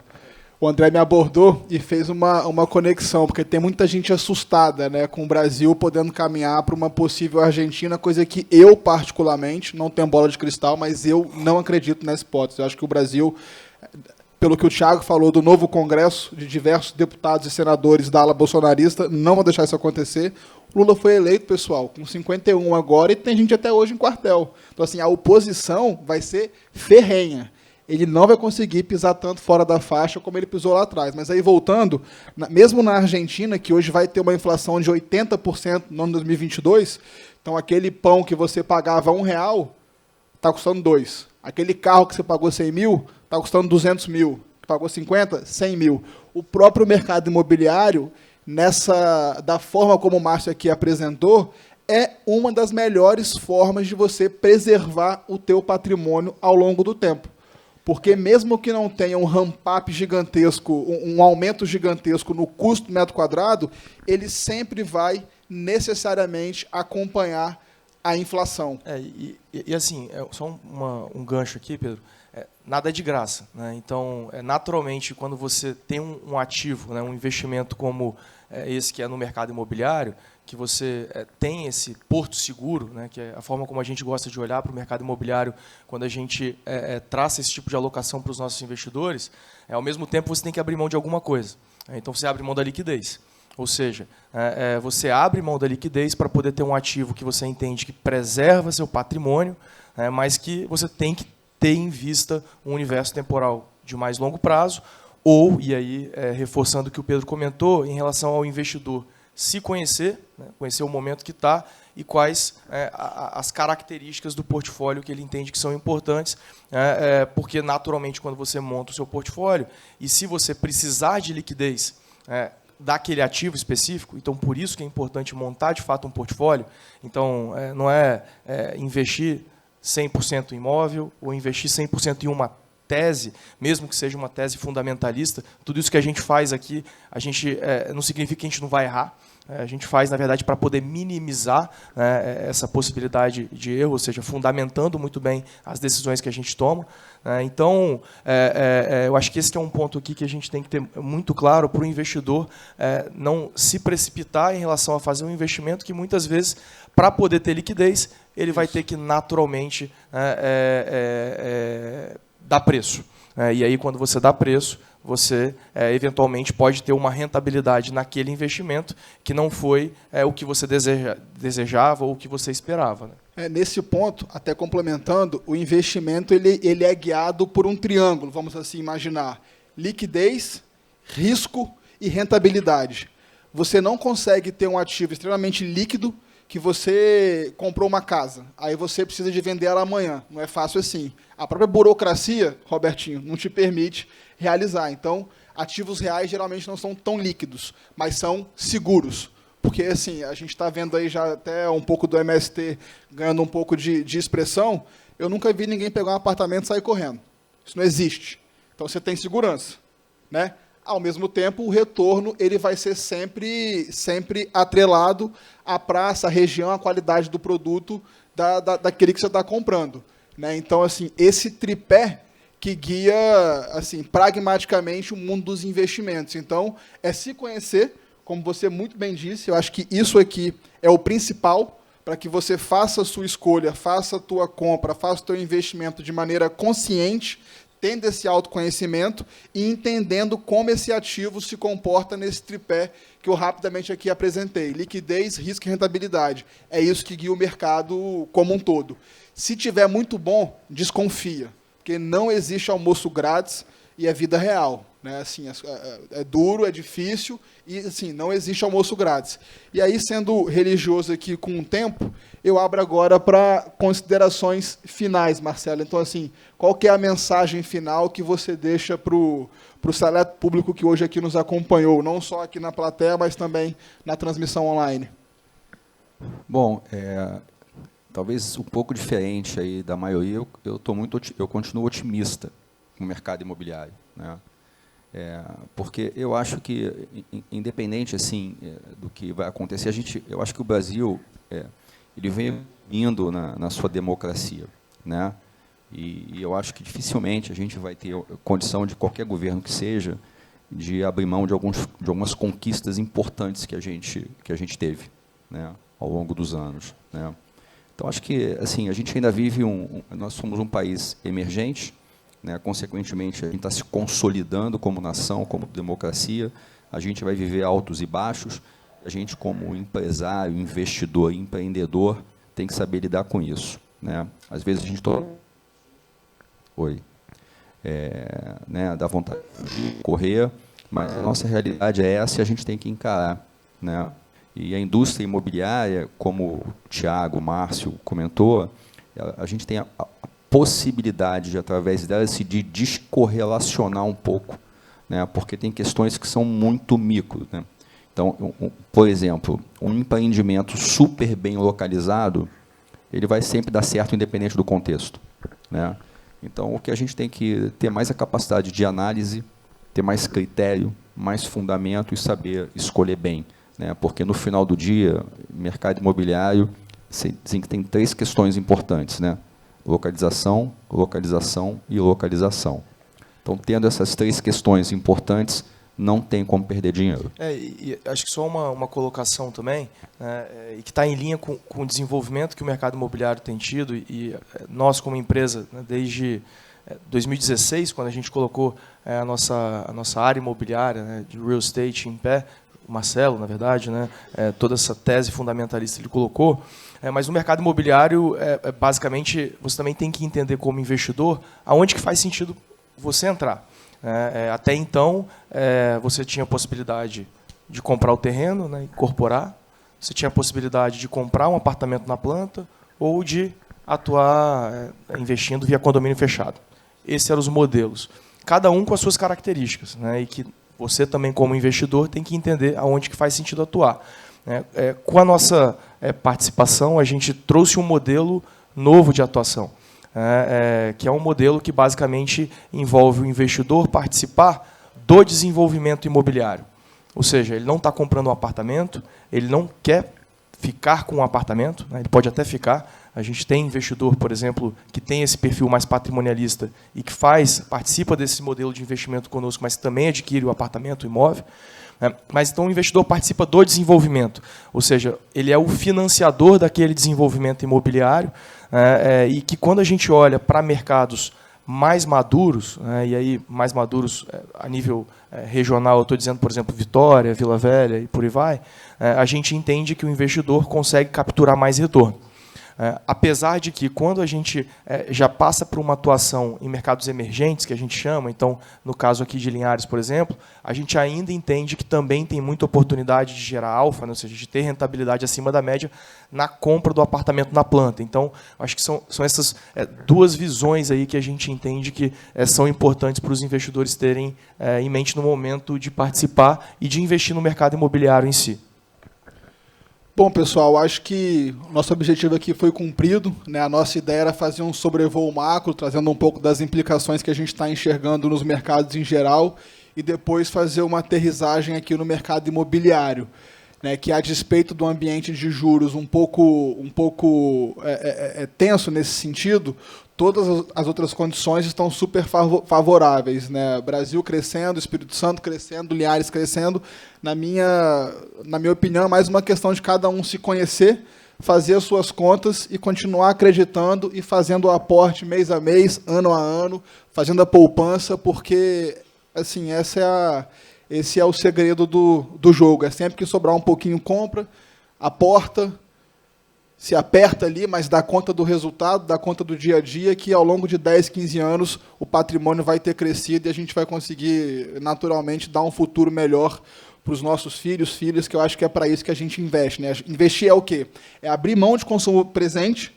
O André me abordou e fez uma conexão, porque tem muita gente assustada, né, com o Brasil podendo caminhar para uma possível Argentina, coisa que eu, particularmente, não tenho bola de cristal, mas eu não acredito nessa hipótese. Eu acho que o Brasil, pelo que o Thiago falou do novo Congresso, de diversos deputados e senadores da ala bolsonarista, não vão deixar isso acontecer. O Lula foi eleito, pessoal, com 51 agora, e tem gente até hoje em quartel. Então, assim, a oposição vai ser ferrenha. Ele não vai conseguir pisar tanto fora da faixa como ele pisou lá atrás. Mas aí, voltando, mesmo na Argentina, que hoje vai ter uma inflação de 80% no ano 2022, então aquele pão que você pagava R$1 está custando 2. Aquele carro que você pagou 100 mil está custando 200 mil. Pagou 50, 100 mil. O próprio mercado imobiliário, da forma como o Márcio aqui apresentou, é uma das melhores formas de você preservar o teu patrimônio ao longo do tempo. Porque mesmo que não tenha um ramp-up gigantesco, um aumento gigantesco no custo do metro quadrado, ele sempre vai necessariamente acompanhar a inflação. E assim, só um gancho aqui, Pedro, nada é de graça, né? Então, naturalmente, quando você tem um ativo, né, um investimento como esse que é no mercado imobiliário, que você tem esse porto seguro, né, que é a forma como a gente gosta de olhar para o mercado imobiliário quando a gente traça esse tipo de alocação para os nossos investidores, ao mesmo tempo você tem que abrir mão de alguma coisa. Então, você abre mão da liquidez. Ou seja, você abre mão da liquidez para poder ter um ativo que você entende que preserva seu patrimônio, mas que você tem que ter em vista um universo temporal de mais longo prazo, ou, e aí reforçando o que o Pedro comentou, em relação ao investidor se conhecer, né, conhecer o momento que está e quais as características do portfólio que ele entende que são importantes, porque, naturalmente, quando você monta o seu portfólio, e se você precisar de liquidez daquele ativo específico, então, por isso que é importante montar, de fato, um portfólio. Então, não é investir 100% em imóvel ou investir 100% em uma tese, mesmo que seja uma tese fundamentalista. Tudo isso que a gente faz aqui, não significa que a gente não vai errar. A gente faz, na verdade, para poder minimizar essa possibilidade de erro, ou seja, fundamentando muito bem as decisões que a gente toma. Então, eu acho que esse que é um ponto aqui que a gente tem que ter muito claro para o investidor não se precipitar em relação a fazer um investimento que, muitas vezes, para poder ter liquidez, ele vai ter que, naturalmente, dar preço. E aí, quando você dá preço, você eventualmente pode ter uma rentabilidade naquele investimento que não foi o que você desejava ou o que você esperava, né? Nesse ponto, até complementando, o investimento ele é guiado por um triângulo, vamos assim imaginar: liquidez, risco e rentabilidade. Você não consegue ter um ativo extremamente líquido, que você comprou uma casa, aí você precisa de vender ela amanhã. Não é fácil assim. A própria burocracia, Robertinho, não te permite realizar. Então, ativos reais geralmente não são tão líquidos, mas são seguros. Porque assim, a gente está vendo aí já até um pouco do MST ganhando um pouco de expressão. Eu nunca vi ninguém pegar um apartamento e sair correndo. Isso não existe. Então, você tem segurança, né? Ao mesmo tempo, o retorno ele vai ser sempre atrelado à praça, à região, à qualidade do produto daquele que você está comprando, né? Então, assim, esse tripé que guia assim, pragmaticamente o mundo dos investimentos. Então, é se conhecer, como você muito bem disse, eu acho que isso aqui é o principal para que você faça a sua escolha, faça a tua compra, faça o teu investimento de maneira consciente, tendo esse autoconhecimento e entendendo como esse ativo se comporta nesse tripé que eu rapidamente aqui apresentei. Liquidez, risco e rentabilidade. É isso que guia o mercado como um todo. Se tiver muito bom, desconfia, porque não existe almoço grátis e é vida real, né? Assim, é duro, é difícil e assim, não existe almoço grátis. E aí, sendo religioso aqui com o tempo, eu abro agora para considerações finais, Marcelo. Então, assim, qual que é a mensagem final que você deixa para o seleto público que hoje aqui nos acompanhou, não só aqui na plateia, mas também na transmissão online? Bom, talvez um pouco diferente aí da maioria, eu continuo otimista no mercado imobiliário, né? Porque eu acho que, independente assim do que vai acontecer, eu acho que o Brasil ele vem indo na sua democracia, né? E eu acho que dificilmente a gente vai ter condição de qualquer governo que seja de abrir mão de algumas conquistas importantes que a gente teve, né, ao longo dos anos, né? Então acho que assim a gente ainda vive nós somos um país emergente, né? Consequentemente, a gente está se consolidando como nação, como democracia. A gente vai viver altos e baixos. A gente, como empresário, investidor, empreendedor, tem que saber lidar com isso, né? Às vezes a gente né, dá vontade de correr, mas a nossa realidade é essa e a gente tem que encarar, né? E a indústria imobiliária, como o Tiago, o Márcio comentou, a gente tem a possibilidade de, através dela, de descorrelacionar um pouco, né? Porque tem questões que são muito micro, né? Então, por exemplo, um empreendimento super bem localizado, ele vai sempre dar certo independente do contexto, né? Então, o que a gente tem que ter mais a capacidade de análise, ter mais critério, mais fundamento e saber escolher bem, né? Porque no final do dia, mercado imobiliário tem 3 questões importantes, né? Localização, localização e localização. Então, tendo essas 3 questões importantes, não tem como perder dinheiro. E acho que só uma colocação também, né, e que está em linha com o desenvolvimento que o mercado imobiliário tem tido, e nós, como empresa, né, desde 2016, quando a gente colocou a nossa área imobiliária, né, de real estate em pé, o Marcelo, na verdade, né, toda essa tese fundamentalista ele colocou, mas no mercado imobiliário, basicamente, você também tem que entender como investidor aonde que faz sentido você entrar. Até então, você tinha a possibilidade de comprar o terreno, né, incorporar, você tinha a possibilidade de comprar um apartamento na planta ou de atuar investindo via condomínio fechado. Esses eram os modelos. Cada um com as suas características, né, e que você também, como investidor, tem que entender aonde que faz sentido atuar. Com a nossa participação, a gente trouxe um modelo novo de atuação, que é um modelo que basicamente envolve o investidor participar do desenvolvimento imobiliário. Ou seja, ele não está comprando um apartamento, ele não quer ficar com um apartamento, né, ele pode até ficar. A gente tem investidor, por exemplo, que tem esse perfil mais patrimonialista e que participa desse modelo de investimento conosco, mas também adquire o apartamento, o imóvel. Mas então o investidor participa do desenvolvimento, ou seja, ele é o financiador daquele desenvolvimento imobiliário, e que quando a gente olha para mercados mais maduros, e aí mais maduros a nível regional, eu estou dizendo, por exemplo, Vitória, Vila Velha e por aí vai, a gente entende que o investidor consegue capturar mais retorno. Apesar de que, quando a gente já passa por uma atuação em mercados emergentes, que a gente chama, então, no caso aqui de Linhares, por exemplo, a gente ainda entende que também tem muita oportunidade de gerar alfa, né, ou seja, de ter rentabilidade acima da média na compra do apartamento na planta. Então, acho que são essas duas visões aí que a gente entende que são importantes para os investidores terem em mente no momento de participar e de investir no mercado imobiliário em si. Bom, pessoal, acho que o nosso objetivo aqui foi cumprido, né? A nossa ideia era fazer um sobrevoo macro, trazendo um pouco das implicações que a gente está enxergando nos mercados em geral, e depois fazer uma aterrissagem aqui no mercado imobiliário, né? Que, a despeito do ambiente de juros um pouco tenso nesse sentido, todas as outras condições estão super favoráveis, né? Brasil crescendo, Espírito Santo crescendo, Linhares crescendo. Na minha opinião, é mais uma questão de cada um se conhecer, fazer as suas contas e continuar acreditando e fazendo o aporte mês a mês, ano a ano, fazendo a poupança, porque assim, esse é o segredo do jogo. É sempre que sobrar um pouquinho, compra, aporta, se aperta ali, mas dá conta do resultado, dá conta do dia a dia, que ao longo de 10, 15 anos o patrimônio vai ter crescido e a gente vai conseguir, naturalmente, dar um futuro melhor para os nossos filhos, filhas, que eu acho que é para isso que a gente investe, né? Investir é o quê? É abrir mão de consumo presente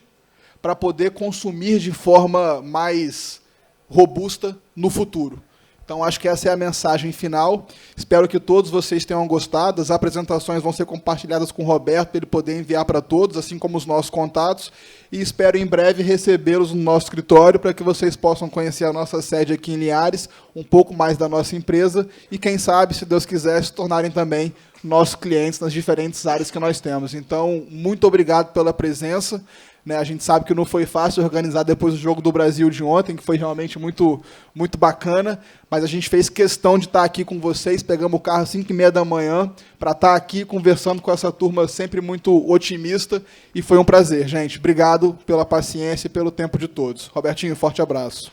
para poder consumir de forma mais robusta no futuro. Então, acho que essa é a mensagem final. Espero que todos vocês tenham gostado. As apresentações vão ser compartilhadas com o Roberto, para ele poder enviar para todos, assim como os nossos contatos. E espero, em breve, recebê-los no nosso escritório, para que vocês possam conhecer a nossa sede aqui em Linhares, um pouco mais da nossa empresa, e, quem sabe, se Deus quiser, se tornarem também nossos clientes nas diferentes áreas que nós temos. Então, muito obrigado pela presença. A gente sabe que não foi fácil organizar depois do Jogo do Brasil de ontem, que foi realmente muito, muito bacana, mas a gente fez questão de estar aqui com vocês, pegamos o carro às 5h30 da manhã para estar aqui conversando com essa turma sempre muito otimista, e foi um prazer, gente. Obrigado pela paciência e pelo tempo de todos. Robertinho, forte abraço.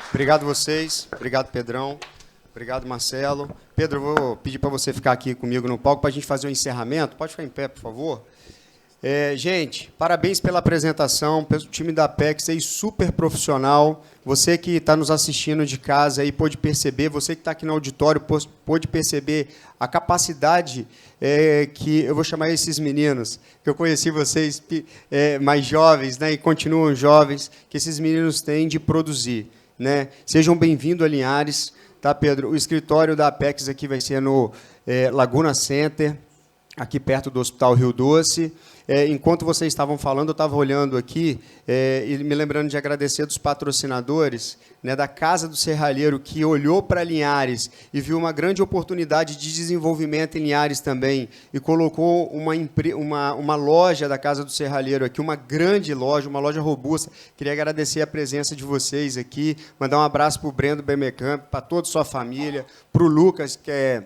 Obrigado vocês, obrigado Pedrão. Obrigado, Marcelo. Pedro, eu vou pedir para você ficar aqui comigo no palco para a gente fazer o encerramento. Pode ficar em pé, por favor. Gente, parabéns pela apresentação, pelo time da Apex aí, super profissional. Você que está nos assistindo de casa aí pôde perceber, você que está aqui no auditório pôde perceber a capacidade que eu vou chamar esses meninos, que eu conheci vocês mais jovens, né, e continuam jovens, que esses meninos têm de produzir, né? Sejam bem-vindos a Linhares. Tá, Pedro? O escritório da Apex aqui vai ser no Laguna Center, aqui perto do Hospital Rio Doce. Enquanto vocês estavam falando, eu estava olhando aqui e me lembrando de agradecer dos patrocinadores, né, da Casa do Serralheiro, que olhou para Linhares e viu uma grande oportunidade de desenvolvimento em Linhares também e colocou uma loja da Casa do Serralheiro aqui, uma grande loja, uma loja robusta. Queria agradecer a presença de vocês aqui, mandar um abraço para o Brendo Bermecamp, para toda a sua família, para o Lucas, que é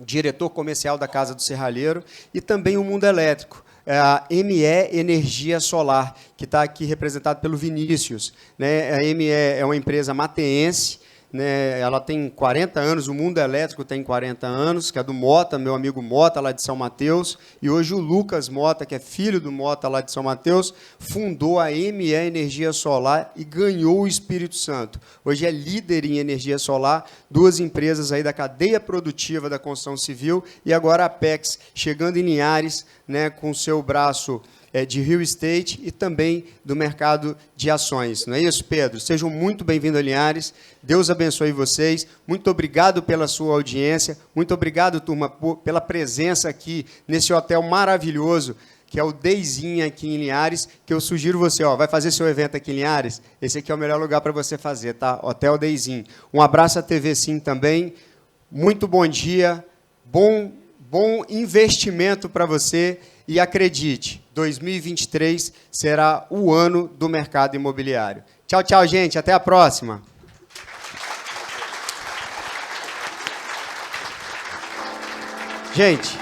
diretor comercial da Casa do Serralheiro, e também o Mundo Elétrico, a ME Energia Solar, que está aqui representado pelo Vinícius, né? A ME é uma empresa mateense, né? Ela tem 40 anos, o Mundo Elétrico tem 40 anos, que é do Mota, meu amigo Mota, lá de São Mateus, e hoje o Lucas Mota, que é filho do Mota, lá de São Mateus, fundou a ME Energia Solar e ganhou o Espírito Santo. Hoje é líder em energia solar, duas empresas aí da cadeia produtiva da construção civil, e agora a Apex, chegando em Linhares, né, com seu braço de real estate e também do mercado de ações. Não é isso, Pedro? Sejam muito bem-vindos a Linhares. Deus abençoe vocês. Muito obrigado pela sua audiência. Muito obrigado, turma, pela presença aqui nesse hotel maravilhoso, que é o Deizinha aqui em Linhares, que eu sugiro você, vai fazer seu evento aqui em Linhares, esse aqui é o melhor lugar para você fazer, tá? Hotel Deizinho. Um abraço à TV Sim também. Muito bom dia. Bom investimento para você. E acredite, 2023 será o ano do mercado imobiliário. Tchau, tchau, gente. Até a próxima. Gente,